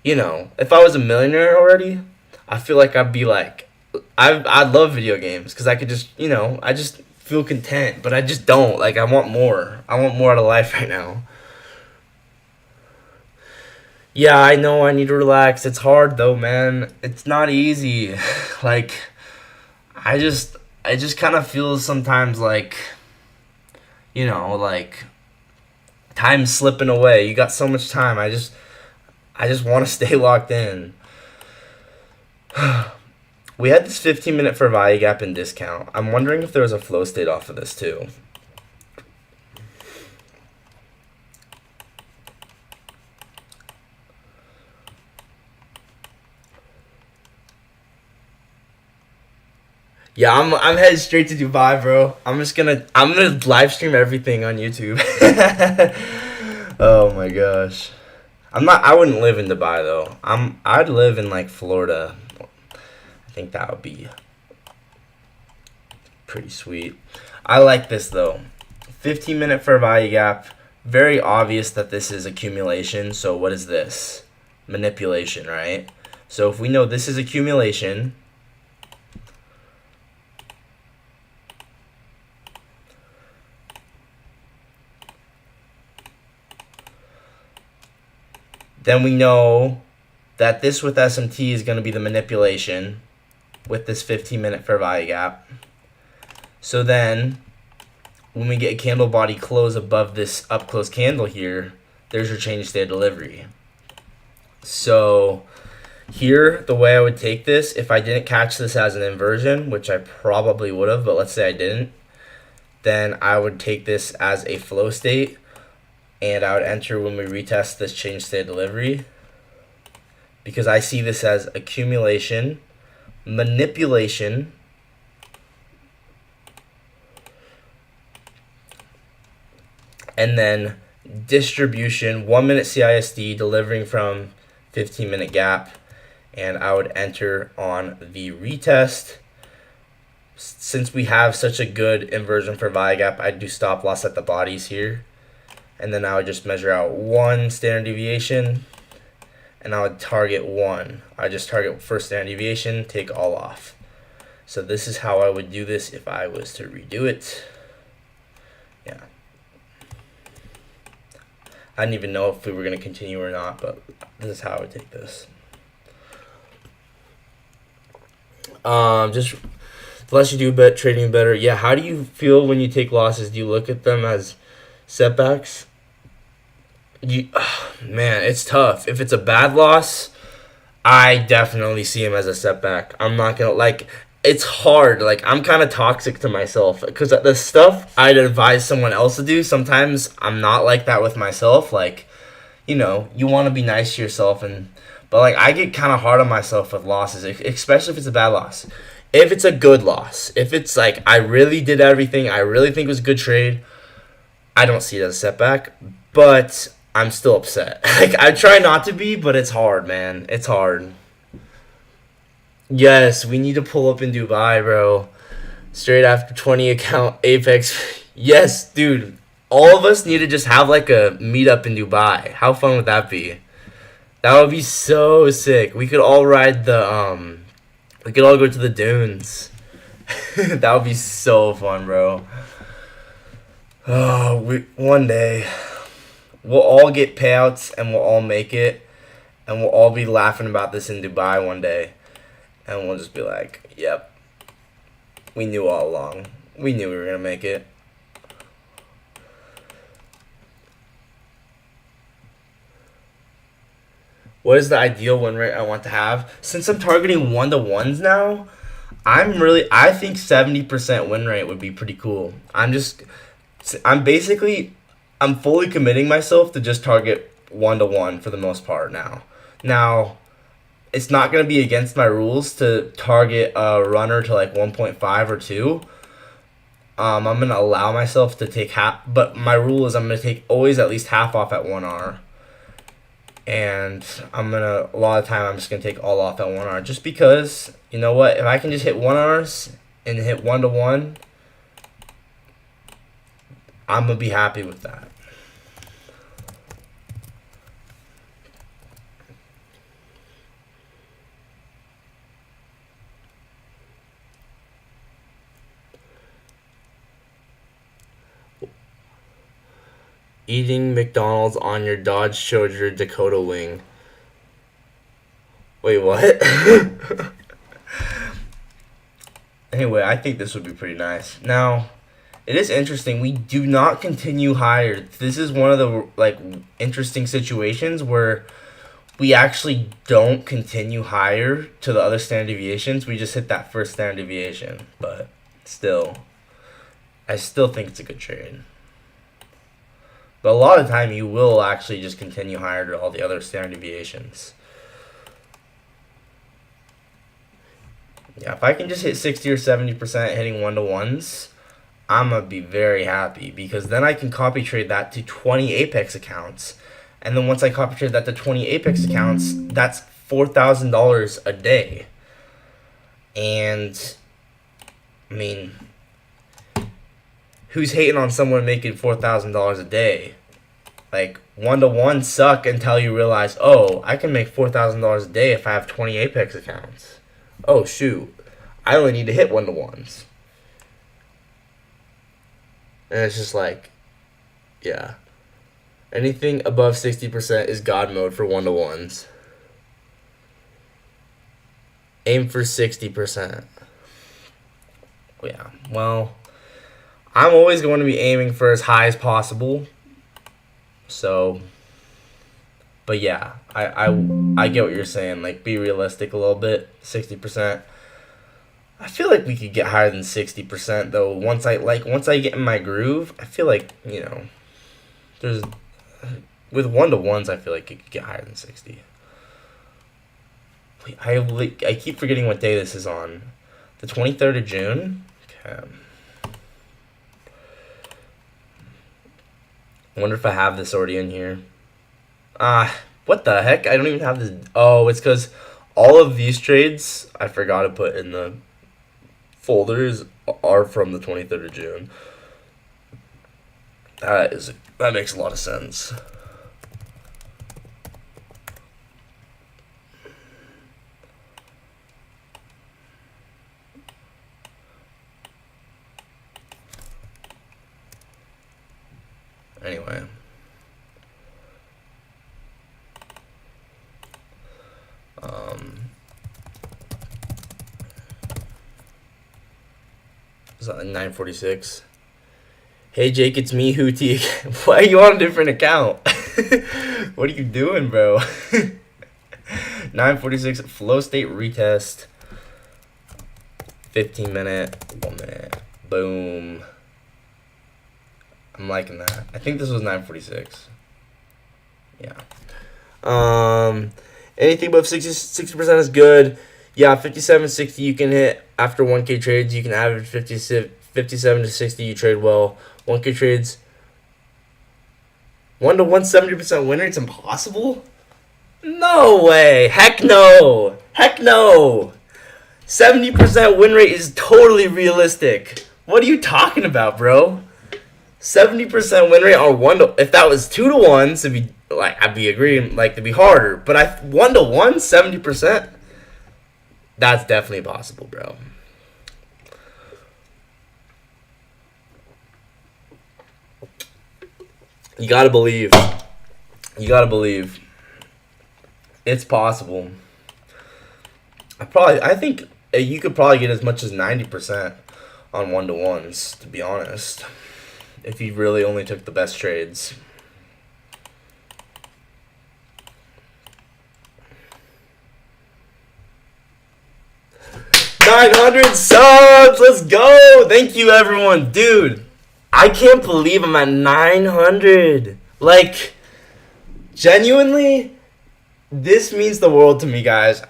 if I was a millionaire already, I feel like I'd be like, I love video games because I could just, I just feel content, but I just don't. Like, I want more. I want more out of life right now. Yeah, I know I need to relax. It's hard though, man. It's not easy. Like, I just kind of feel sometimes like, like time's slipping away. You got so much time. I just want to stay locked in. We had this 15-minute for value gap and discount. I'm wondering if there was a flow state off of this too. Yeah, I'm headed straight to Dubai, bro. I'm gonna live stream everything on YouTube. Oh my gosh. I wouldn't live in Dubai though. I'd live in like Florida. I think that would be pretty sweet. I like this though. 15-minute fair value gap. Very obvious that this is accumulation. So what is this? Manipulation, right? So if we know this is accumulation, then we know that this with SMT is going to be the manipulation with this 15-minute fair value gap. So then when we get a candle body close above this up close candle here, there's your change state of delivery. So here, the way I would take this, if I didn't catch this as an inversion, which I probably would have, but let's say I didn't, then I would take this as a flow state, and I would enter when we retest this change state of delivery, because I see this as accumulation, manipulation, and then distribution, 1 minute CISD delivering from 15-minute gap, and I would enter on the retest. Since we have such a good inversion for value gap, I do stop loss at the bodies here, and then I would just measure out 1 standard deviation, and I would target 1. I just target first standard deviation, take all off. So this is how I would do this if I was to redo it. Yeah. I didn't even know if we were going to continue or not, but this is how I would take this. Just the less you do, bet trading better. Yeah, how do you feel when you take losses? Do you look at them as setbacks? Man, it's tough. If it's a bad loss, I definitely see him as a setback. I'm not going to, like, it's hard. Like, I'm kind of toxic to myself because the stuff I'd advise someone else to do, sometimes I'm not like that with myself. Like, you want to be nice to yourself, but like I get kind of hard on myself with losses, especially if it's a bad loss. If it's a good loss, if it's like I really did everything, I really think it was a good trade, I don't see it as a setback, but I'm still upset. Like I try not to be, but it's hard, man. It's hard. Yes, we need to pull up in Dubai, bro. Straight after 20 account Apex. Yes, dude. All of us need to just have like a meetup in Dubai. How fun would that be? That would be so sick. We could all ride the we could all go to the dunes. That would be so fun, bro. Oh, one day we'll all get payouts and we'll all make it, and we'll all be laughing about this in Dubai one day, and we'll just be like, "Yep, we knew all along. We knew we were gonna make it." What is the ideal win rate I want to have? Since I'm targeting 1-to-1s now, I think 70% win rate would be pretty cool. I'm fully committing myself to just target 1-to-1 for the most part now. Now, it's not going to be against my rules to target a runner to like 1.5 or 2. I'm going to allow myself to take half, but my rule is I'm going to take always at least half off at 1R. And a lot of time I'm just going to take all off at 1R. Just because, you know what, if I can just hit 1Rs and hit 1-to-1, I'm going to be happy with that. Eating McDonald's on your Dodge Charger Dakota wing. Wait, what? Anyway, I think this would be pretty nice. Now, it is interesting. We do not continue higher. This is one of the like interesting situations where we actually don't continue higher to the other standard deviations. We just hit that first standard deviation. But still, I still think it's a good trade. But a lot of the time, you will actually just continue higher to all the other standard deviations. Yeah, if I can just hit 60 or 70% hitting 1-to-1s, I'm going to be very happy. Because then I can copy trade that to 20 Apex accounts. And then once I copy trade that to 20 Apex accounts, that's $4,000 a day. And, I mean, who's hating on someone making $4,000 a day? Like, 1-to-1 suck until you realize, oh, I can make $4,000 a day if I have 20 Apex accounts. Oh, shoot. I only need to hit 1-to-1s. And it's just like, yeah. Anything above 60% is God mode for 1-to-1s. Aim for 60%. Yeah, well, I'm always going to be aiming for as high as possible. So, but yeah, I get what you're saying. Like, be realistic a little bit. 60%. I feel like we could get higher than 60% though. Once I get in my groove, I feel like, you know, there's with 1-to-1s, I feel like it could get higher than 60. Wait, I keep forgetting what day this is on. The 23rd of June. Okay. I wonder if I have this already in here. What the heck? I don't even have this. Oh, it's because all of these trades I forgot to put in the folders are from the 23rd of June. That makes a lot of sense. Anyway. Is that like 946? Hey Jake, it's me, Hootie. Why are you on a different account? What are you doing, bro? 946 flow state retest. 15 minute, 1 minute. Boom. I'm liking that. I think this was 946. Yeah. Anything above 60% is good. Yeah, 57, 60 you can hit after 1K trades. You can average 57 to 60. You trade well. 1K trades. 1 to 1, 70% win rate's impossible? No way. Heck no. Heck no. 70% win rate is totally realistic. What are you talking about, bro? 70% win rate on 1 to... If that was 2 to 1, it'd be, like, I'd be agreeing, like, it'd be harder. But 1 to 1, 70%? That's definitely possible, bro. You gotta believe. You gotta believe. It's possible. I think you could probably get as much as 90% on 1 to 1s, to be honest. If you really only took the best trades. 900 subs! Let's go! Thank you, everyone. Dude, I can't believe I'm at 900. Like, genuinely, this means the world to me, guys.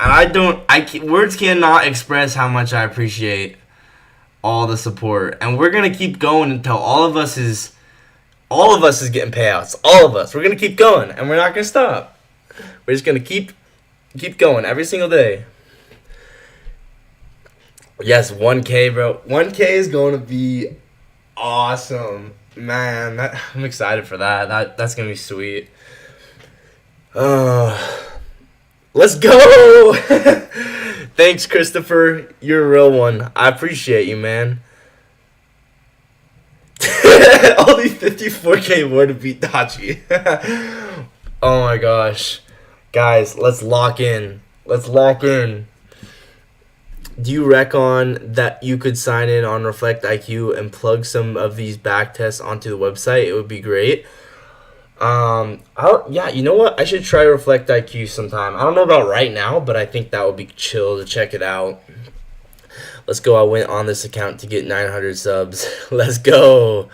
Words cannot express how much I appreciate all the support. And we're going to keep going until all of us is getting payouts. All of us. We're going to keep going, and we're not going to stop. We're just going to keep going every single day. Yes, 1K, bro. 1K is going to be awesome. Man, I'm excited for that. That's going to be sweet. Let's go! Thanks, Christopher. You're a real one. I appreciate you, man. Only 54K more to beat Dachi. Oh my gosh. Guys, let's lock in. Do you reckon that you could sign in on Reflect IQ and plug some of these back tests onto the website? It would be great. Yeah, you know what? I should try Reflect IQ sometime. I don't know about right now, but I think that would be chill to check it out. Let's go. I went on this account to get 900 subs. Let's go.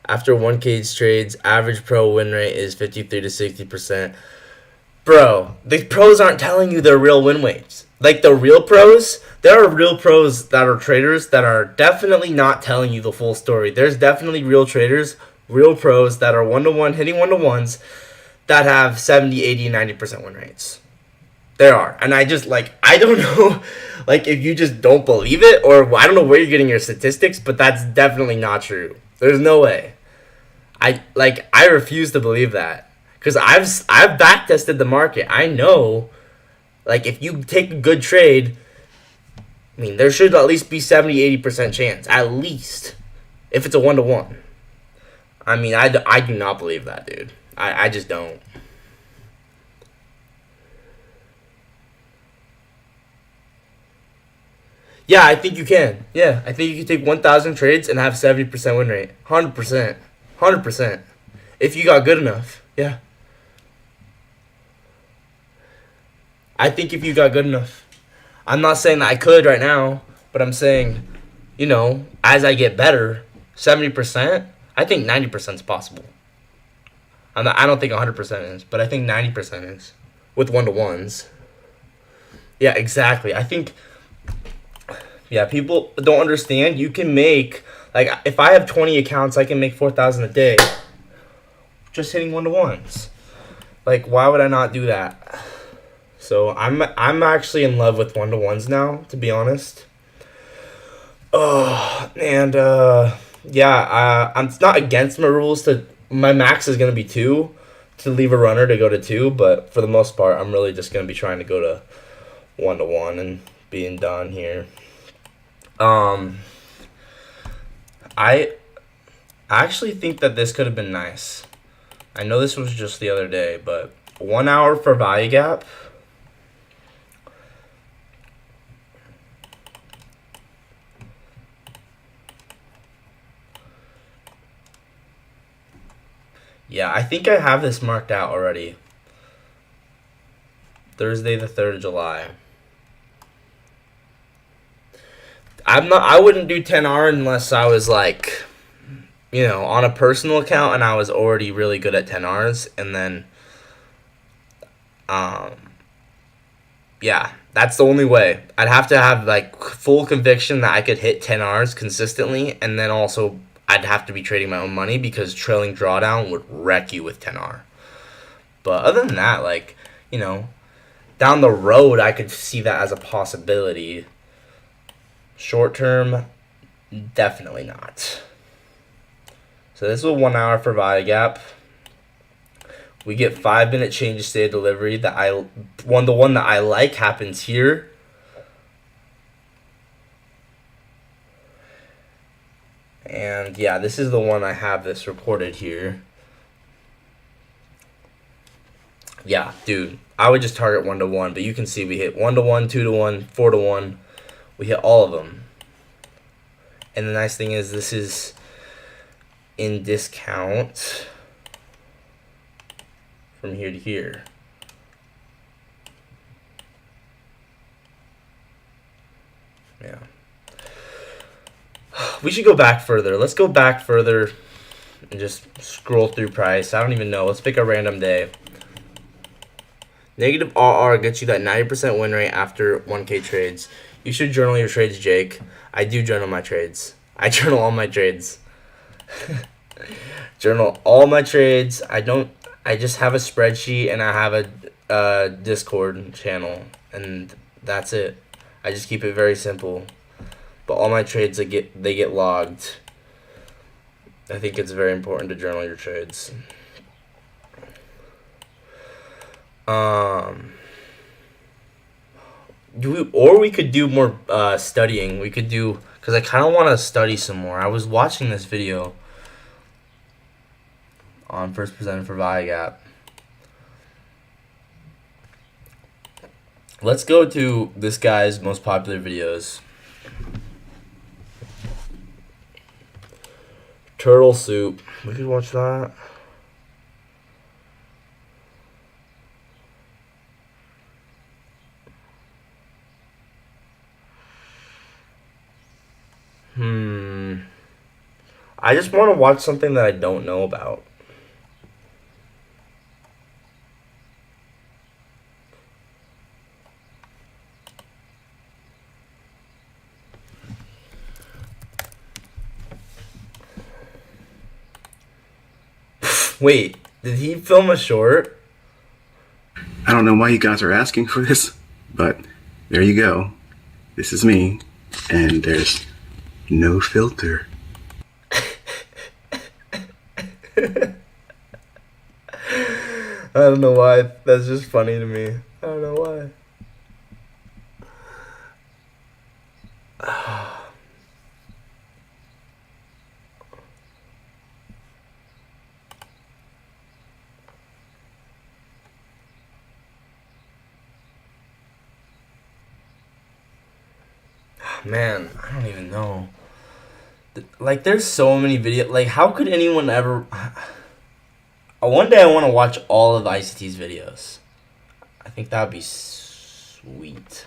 After 1K trades, average pro win rate is 53 to 60%. Bro, the pros aren't telling you their real win rates. Like, the real pros, there are real pros that are traders that are definitely not telling you the full story. There's definitely real traders, real pros that are 1-to-1, hitting 1-to-1s that have 70, 80, 90% win rates. There are. And I just, like, I don't know, like, if you just don't believe it, or I don't know where you're getting your statistics, but that's definitely not true. There's no way. I refuse to believe that. Because I've backtested the market. I know, like, if you take a good trade, I mean, there should at least be 70, 80% chance. At least. If it's a 1-to-1. I mean, I do not believe that, dude. I just don't. Yeah, I think you can. Yeah, I think you can take 1,000 trades and have 70% win rate. 100%. 100%. If you got good enough. Yeah. I think if you got good enough. I'm not saying that I could right now, but I'm saying, you know, as I get better, 70%, I think 90% is possible. I don't think 100% is, but I think 90% is with 1-to-1s. Yeah, exactly. I think, yeah, people don't understand. You can make, like, if I have 20 accounts, I can make 4,000 a day just hitting 1-to-1s. Like, why would I not do that? So I'm actually in love with 1-to-1s now, to be honest. Yeah, I'm not against my rules. My max is gonna be 2 to leave a runner to go to 2, but for the most part, I'm really just gonna be trying to go to 1-to-1 and being done here. I actually think that this could have been nice. I know this was just the other day, but 1 hour for value gap. Yeah, I think I have this marked out already. Thursday the 3rd of July. I wouldn't do 10R unless I was like, you know, on a personal account and I was already really good at 10Rs, and then Yeah, that's the only way. I'd have to have like full conviction that I could hit 10 Rs consistently, and then also I'd have to be trading my own money because trailing drawdown would wreck you with 10R. But other than that, like, you know, down the road, I could see that as a possibility. Short term, definitely not. So this is a 1 hour for value gap. We get 5-minute change of state of delivery. The one that I like happens here. And yeah, this is the one I have this recorded here. Yeah, dude, I would just target 1-to-1, but you can see we hit 1-to-1, 2-to-1, 4-to-1. We hit all of them. And the nice thing is this is in discount from here to here. Yeah. We should go back further. Let's go back further and just scroll through price. I don't even know. Let's pick a random day. Negative RR gets you that 90% win rate after 1K trades. You should journal your trades, Jake. I do journal my trades. I journal all my trades. Journal all my trades. I just have a spreadsheet and I have a Discord channel, and that's it. I just keep it very simple. But all my trades they get logged. I think it's very important to journal your trades. We could do more studying. We could do, because I kind of want to study some more. I was watching this video on first presented for value gap. Let's go to this guy's most popular videos. Turtle soup. We could watch that. I just want to watch something that I don't know about. Wait, did he film a short? I don't know why you guys are asking for this, but there you go. This is me, and there's no filter. I don't know why. That's just funny to me. I don't know why. Man, I don't even know. Like, there's so many videos. Like, how could anyone ever... One day I want to watch all of ICT's videos. I think that would be sweet.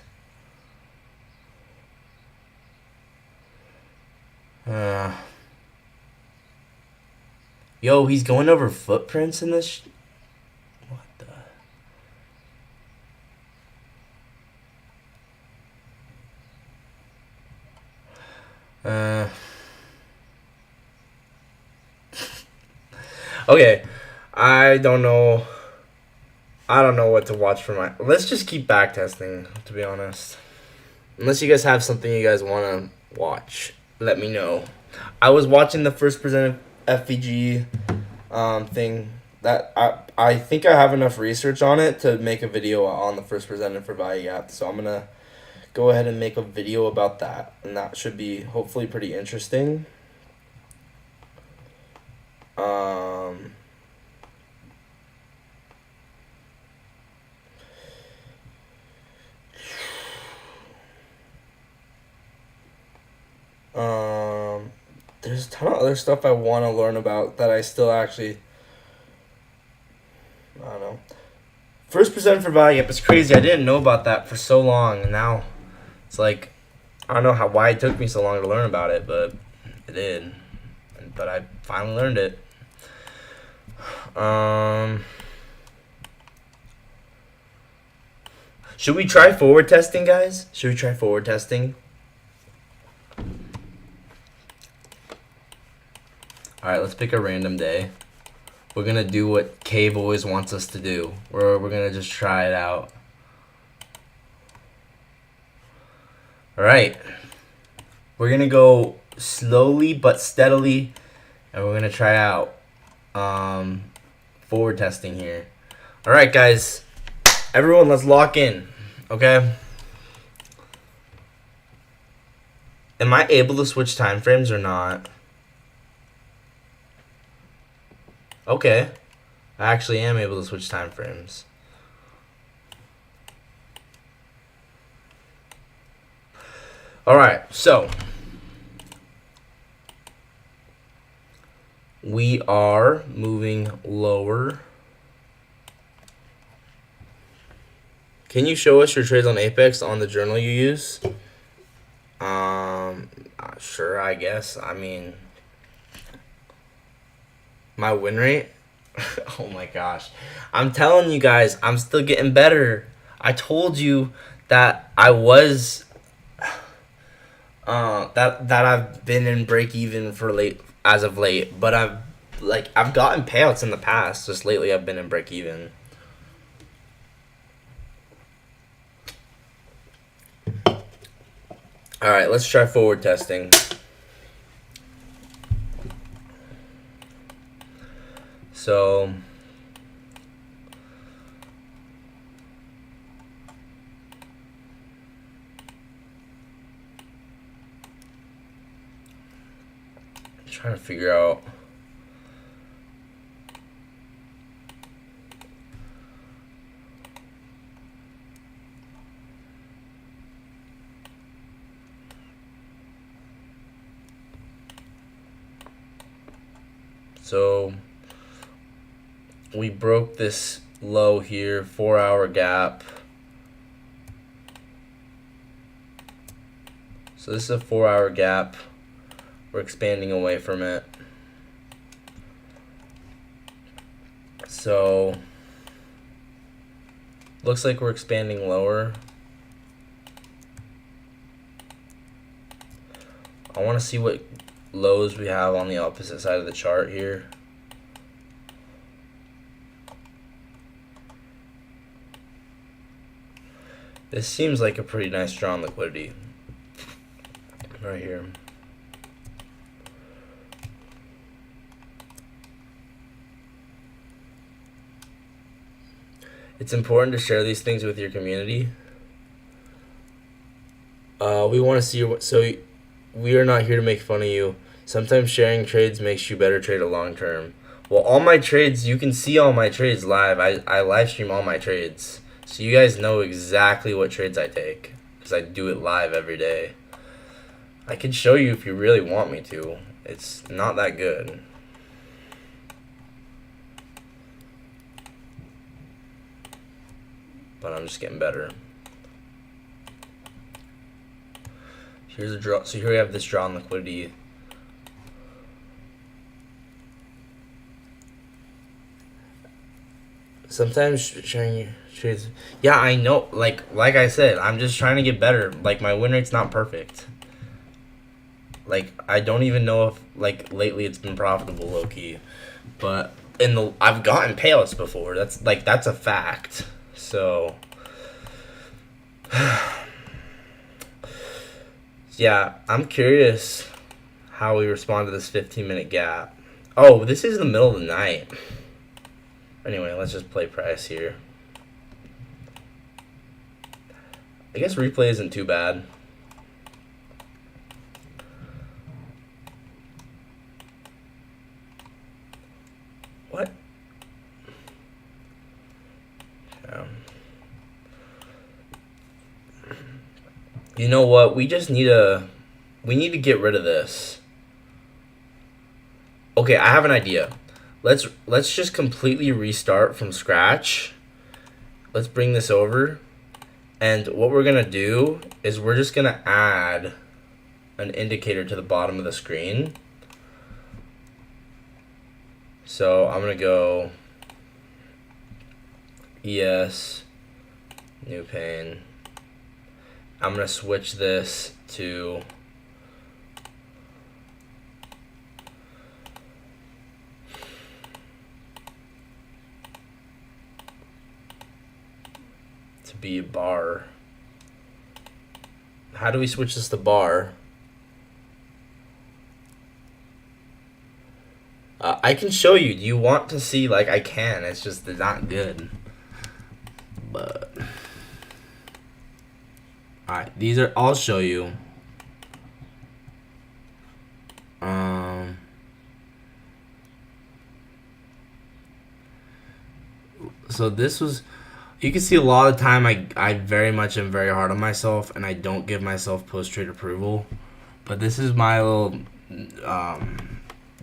Yo, he's going over footprints in this... What the... Okay, I don't know what to watch for my... Let's just keep backtesting, to be honest. Unless you guys have something you guys want to watch, let me know. I was watching the first presented FVG thing. That I think I have enough research on it to make a video on the first presented for value gap. So I'm going to go ahead and make a video about that. And that should be hopefully pretty interesting. There's a ton of other stuff I want to learn about that I still actually, I don't know. First presented for value gap is crazy. I didn't know about that for so long, and now it's like, I don't know why it took me so long to learn about it, but it did. But I finally learned it. Should we try forward testing, guys? Should we try forward testing? Alright, let's pick a random day. We're gonna do what Cave always wants us to do. We're gonna just try it out. Alright. We're gonna go slowly but steadily, and we're gonna try out forward testing here. Alright, guys. Everyone, let's lock in. Okay? Am I able to switch time frames or not? Okay. I actually am able to switch time frames. Alright, so we are moving lower. Can you show us your trades on Apex on the journal you use? Sure, I guess. I mean, my win rate? Oh my gosh. I'm telling you guys, I'm still getting better. I told you that I was that I've been in break even for late as of late, but I've gotten payouts in the past. Just lately I've been in break even. All right, let's try forward testing. So I'm trying to figure out so we broke this low here, 4-hour gap. So this is a 4-hour gap. We're expanding away from it. So looks like we're expanding lower. I want to see what lows we have on the opposite side of the chart here. This seems like a pretty nice draw on liquidity right here. It's important to share these things with your community. We want to see your, so we are not here to make fun of you. Sometimes sharing trades makes you better trader long term. Well, all my trades, you can see all my trades live. I live stream all my trades. So you guys know exactly what trades I take, because I do it live every day. I can show you if you really want me to. It's not that good. But I'm just getting better. Here's a draw. So here we have this draw on liquidity. Sometimes sharing your trades. Yeah, I know. Like I said, I'm just trying to get better. Like, my win rate's not perfect. Like, I don't even know if, like, lately it's been profitable, low key. But I've gotten payouts before. That's a fact. So yeah, I'm curious how we respond to this 15-minute gap. Oh, this is in the middle of the night. Anyway, let's just play price here. I guess replay isn't too bad. What? You know what? We need to get rid of this. Okay, I have an idea. Let's just completely restart from scratch. Let's bring this over. And what we're going to do is we're just going to add an indicator to the bottom of the screen. So I'm going to go ES New pane. I'm going to switch this to be a bar. How do we switch this to bar? I can show you. Do you want to see? Like, I can. It's just not good. But alright, these are. I'll show you. So this was. You can see a lot of the time I very much am very hard on myself, and I don't give myself post-trade approval. But this is my little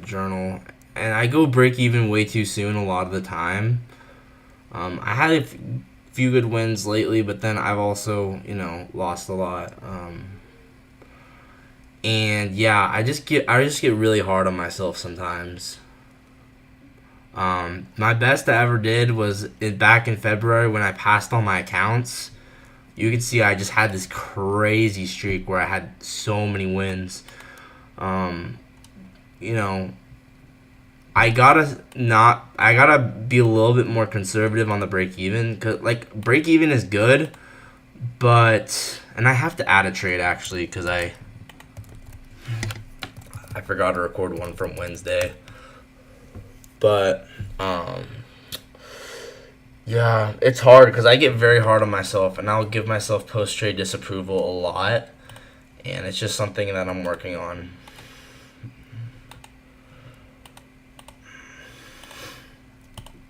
journal, and I go break even way too soon a lot of the time. I had a few good wins lately, but then I've also, lost a lot. And yeah, I just get really hard on myself sometimes. My best I ever did was back in February when I passed all my accounts. You can see I just had this crazy streak where I had so many wins. I gotta be a little bit more conservative on the break even, cause like break even is good, and I have to add a trade actually because I forgot to record one from Wednesday. But, yeah, it's hard because I get very hard on myself, and I'll give myself post-trade disapproval a lot, and it's just something that I'm working on.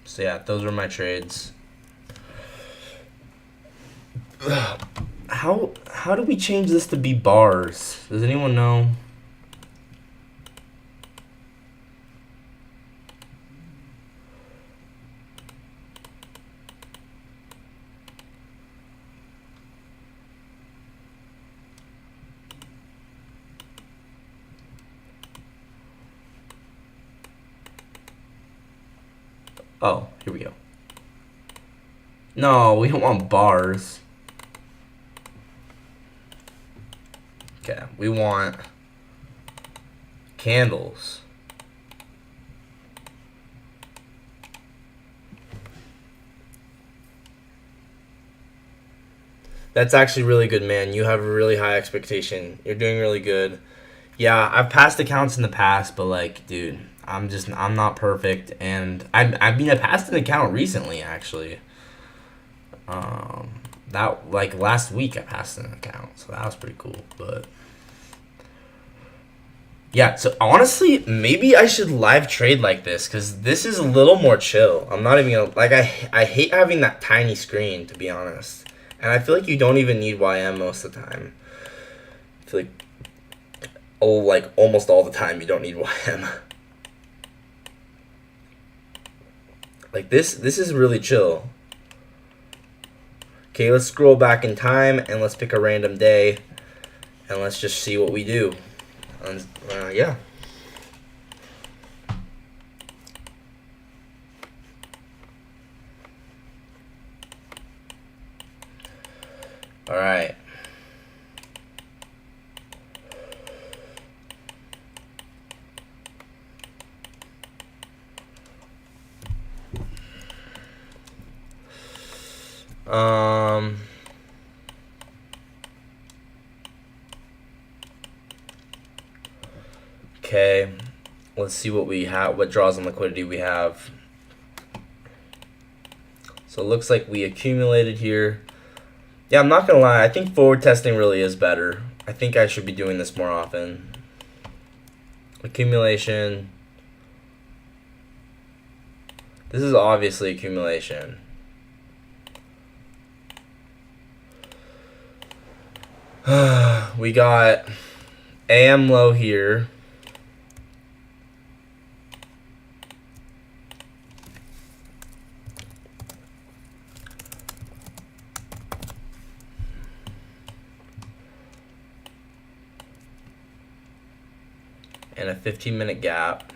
So, yeah, those were my trades. How do we change this to be bars? Does anyone know? Oh, here we go. No, we don't want bars. Okay, we want candles. That's actually really good, man. You have a really high expectation. You're doing really good. Yeah, I've passed accounts in the past, but like, dude, I'm not perfect, and I passed an account recently actually. That like last week I passed an account, so that was pretty cool. But yeah, so honestly, maybe I should live trade like this because this is a little more chill. I'm not even gonna like I hate having that tiny screen, to be honest, and I feel like you don't even need YM most of the time. I feel like almost all the time you don't need YM. Like this is really chill. Okay, let's scroll back in time and let's pick a random day and let's just see what we do. Yeah. All right. Okay, let's see what we have, what draws on liquidity we have. So it looks like we accumulated here. Yeah, I'm not gonna lie, I think forward testing really is better. I think I should be doing this more often. Accumulation. This is obviously accumulation. We got AM low here. And a 15-minute gap.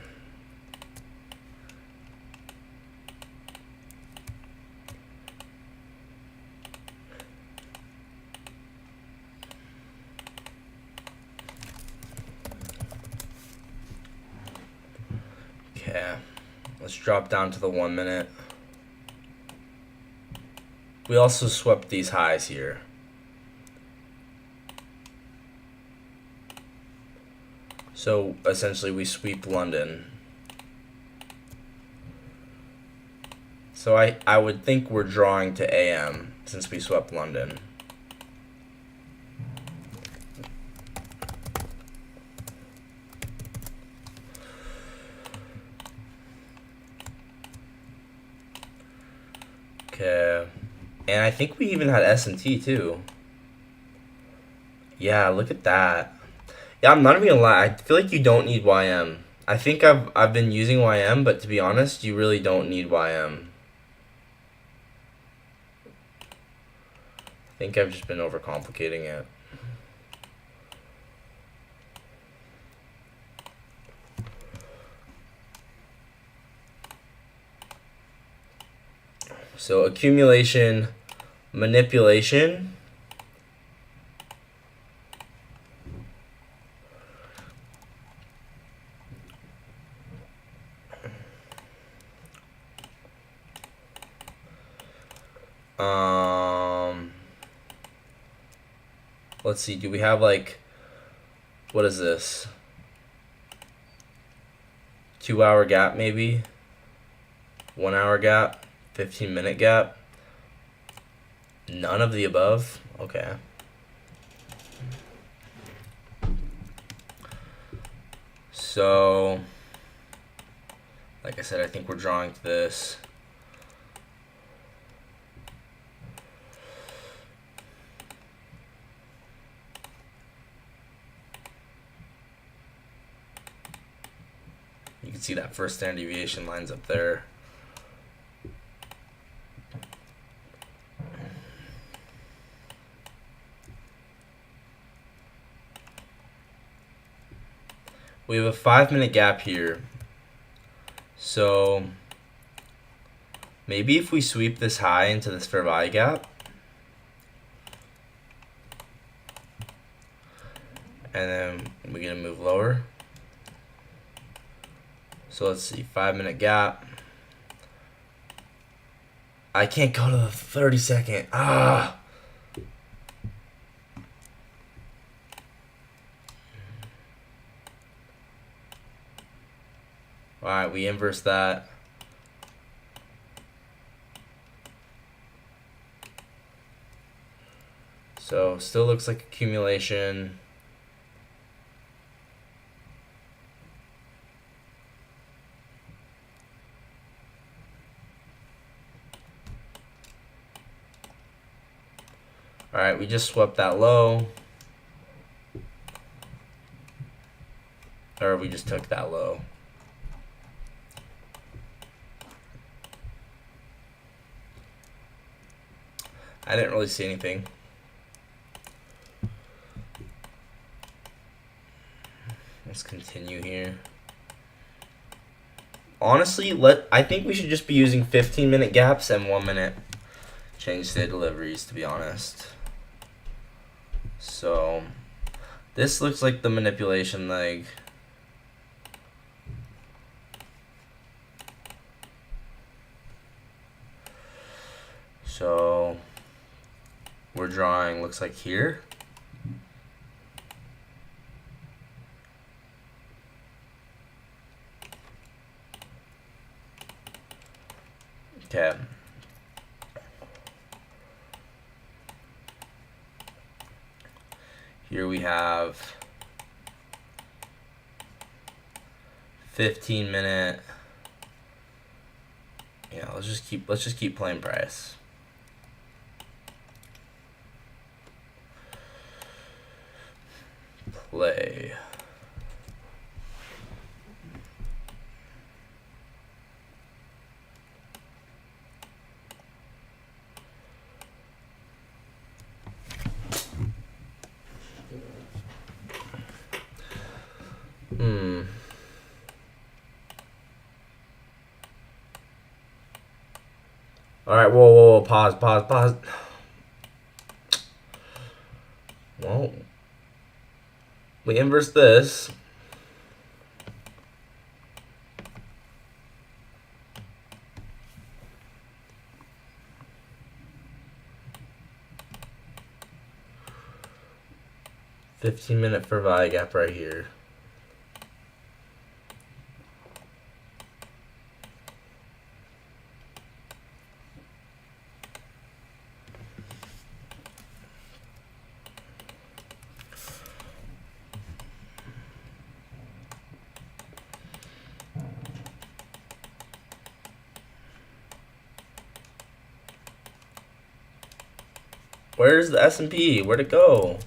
Okay, let's drop down to the 1 minute. We also swept these highs here. So essentially we sweep London. So I would think we're drawing to AM since we swept London. Okay. And I think we even had S&T too. Yeah, look at that. Yeah, I'm not even gonna lie. I feel like you don't need YM. I think I've been using YM, but to be honest, you really don't need YM. I think I've just been overcomplicating it. So accumulation, manipulation. Let's see, do we have like, what is this? 2 hour gap maybe? 1 hour gap? 15-minute gap? None of the above? Okay. So, like I said, I think we're drawing to this. You can see that first standard deviation lines up there. We have a 5-minute gap here. So maybe if we sweep this high into this fair value gap, and then we're gonna move lower. So let's see, 5-minute gap. I can't go to the 30-second. Ah. Alright, we inverse that. So still looks like accumulation. Alright, we just swept that low. Or we just took that low. I didn't really see anything. Let's continue here. Honestly, I think we should just be using 15-minute gaps and 1 minute change day deliveries, to be honest. So this looks like the manipulation leg. So we're drawing, looks like here. Okay. Here we have 15-minute. Yeah, let's just keep playing price. Play. All right, whoa, pause. Well, we inverse this. 15-minute fair value gap right here. Where's the S&P? Where'd it go?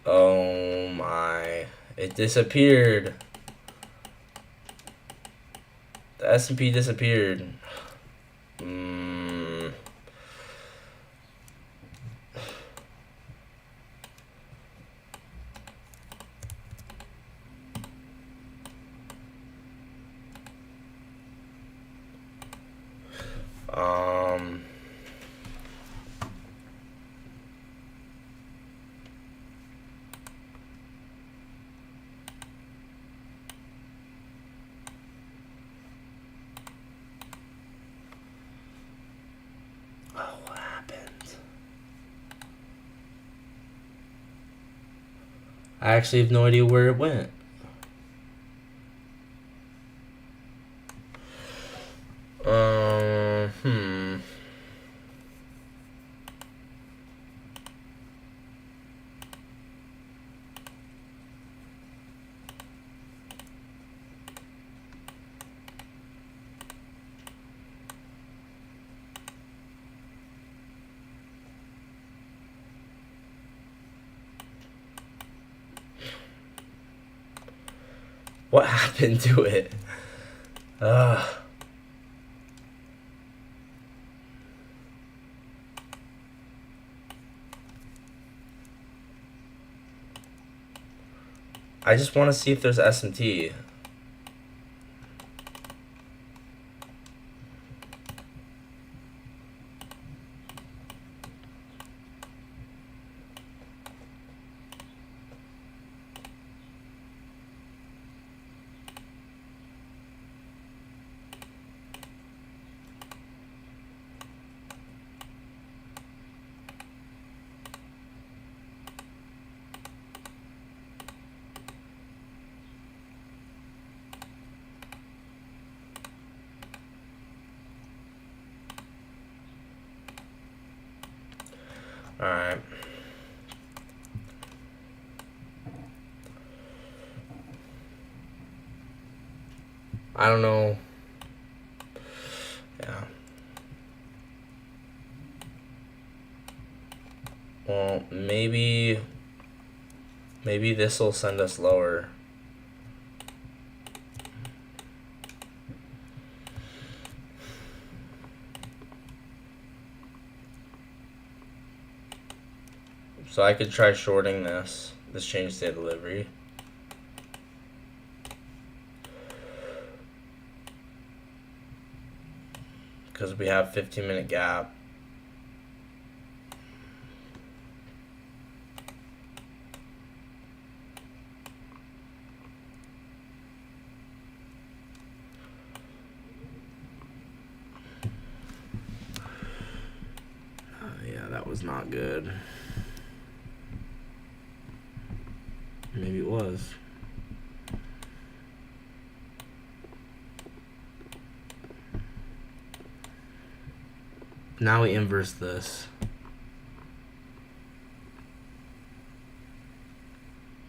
Oh my. It disappeared. The S&P disappeared. What happened? I actually have no idea where it went. What happened to it? I just want to see if there's S&T. Alright. I don't know. Yeah. Well, maybe this will send us lower. So I could try shorting this change state delivery. Because we have 15-minute gap. Yeah, that was not good. Maybe it was. Now we inverse this.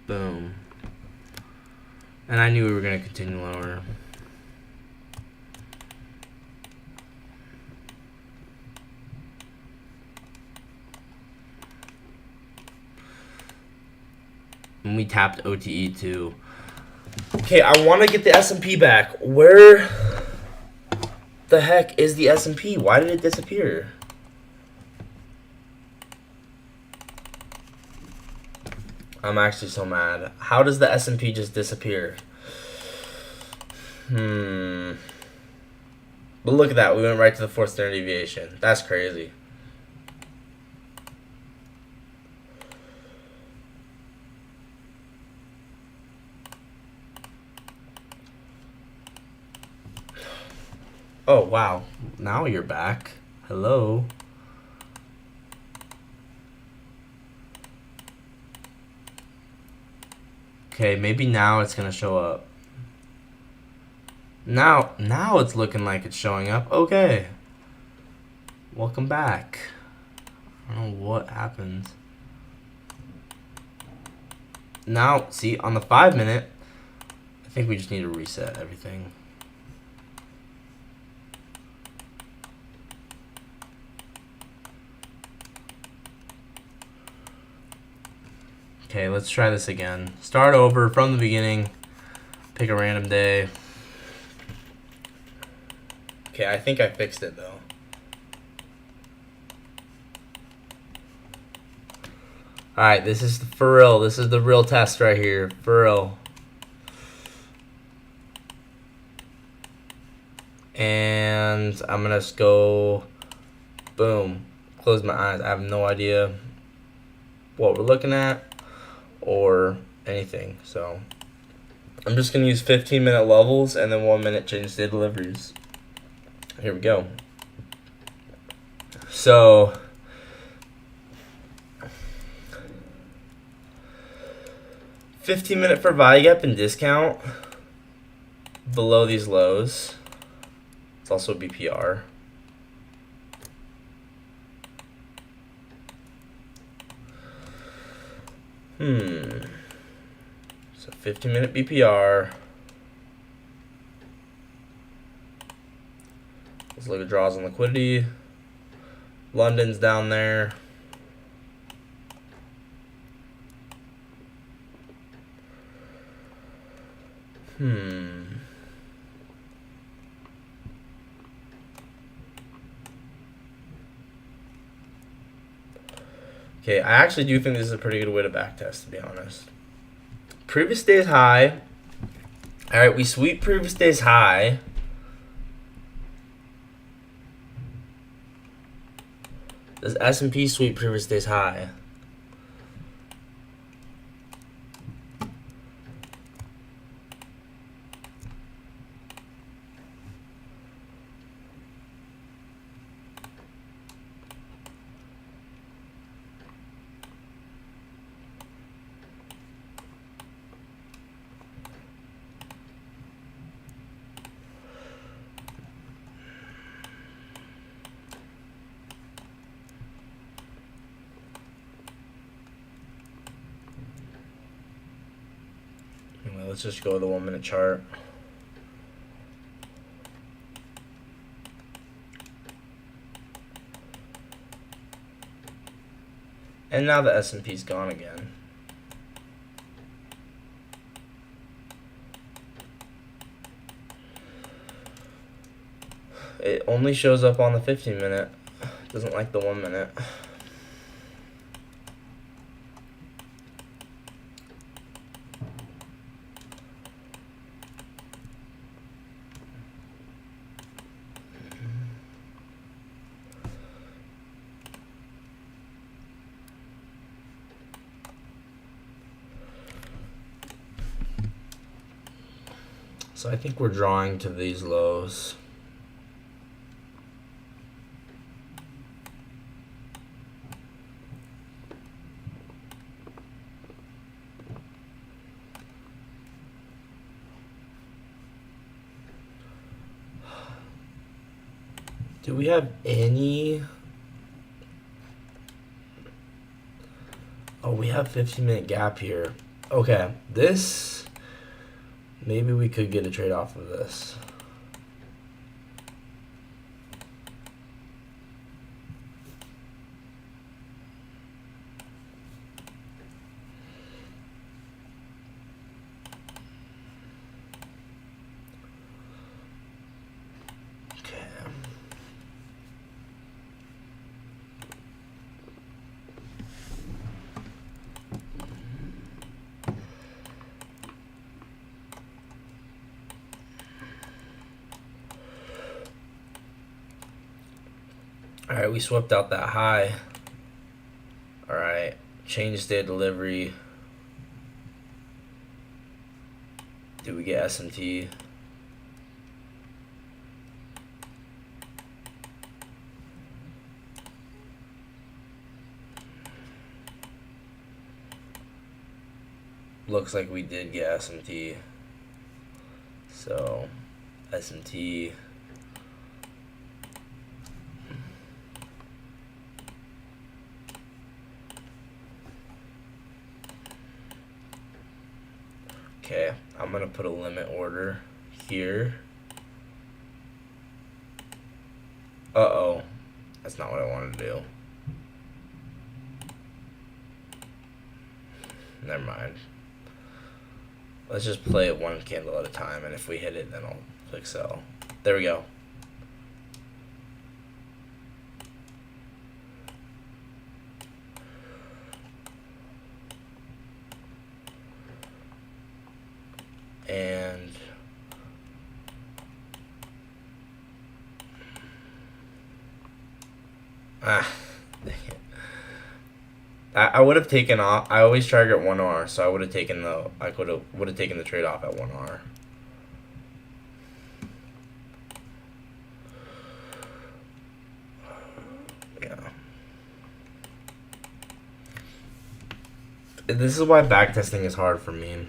Boom. And I knew we were going to continue lower. And we tapped OTE too. Okay, I want to get the S&P back. Where the heck is the S&P? Why did it disappear? I'm actually so mad. How does the S&P just disappear? But look at that. We went right to the fourth standard deviation. That's crazy. Oh, wow. Now you're back. Hello. Okay, maybe now it's gonna show up. Now it's looking like it's showing up. Okay. Welcome back. I don't know what happened. Now, see, on the 5 minute, I think we just need to reset everything. Okay, let's try this again. Start over from the beginning. Pick a random day. Okay, I think I fixed it though. Alright, this is for real. This is the real test right here. For real. And I'm gonna just go, boom, close my eyes. I have no idea what we're looking at or anything. So I'm just gonna use 15-minute levels and then 1 minute change day deliveries. Here we go. So 15-minute for value gap and discount below these lows. It's also BPR. So 15-minute BPR. Let's look at draws and liquidity. London's down there. Okay, I actually do think this is a pretty good way to backtest, to be honest. Previous day's high. Alright, we sweep previous day's high. Does S&P sweep previous day's high? Anyway, let's just go to the 1 minute chart. And now the S&P's gone again. It only shows up on the 15 minute. Doesn't like the 1 minute. So I think we're drawing to these lows. Do we have any? Oh, we have 15-minute gap here. Okay, this, maybe we could get a trade off of this. Alright, we swept out that high. Alright, change day delivery. Did we get SMT? looks like we did get SMT. So, SMT. Okay, I'm going to put a limit order here. Uh-oh. That's not what I wanted to do. Never mind. Let's just play it one candle at a time, and if we hit it, then I'll click sell. There we go. And dang it. I would have taken off. I always target 1R, so I would have taken the. I would have taken the trade off at 1R. Yeah. This is why backtesting is hard for me.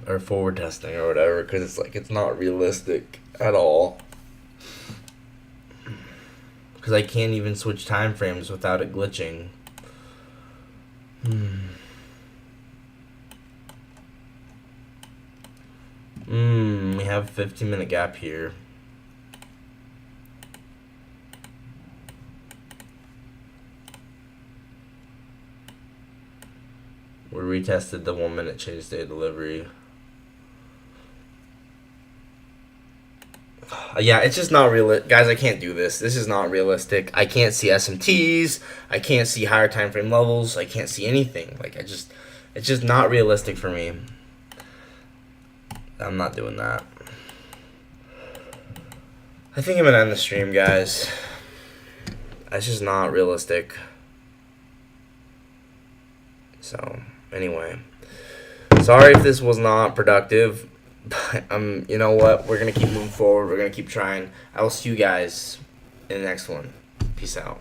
Or forward testing or whatever, because it's like it's not realistic at all. Because I can't even switch time frames without it glitching. We have a 15-minute gap here. We retested the 1-minute change day delivery. Yeah, it's just not real, guys. I can't do this. This is not realistic. I can't see SMTs. I can't see higher time frame levels. I can't see anything. Like it's just not realistic for me. I'm not doing that. I think I'm gonna end the stream, guys. That's just not realistic. So anyway, sorry if this was not productive. But you know what? We're gonna keep moving forward. We're gonna keep trying. I will see you guys in the next one. Peace out.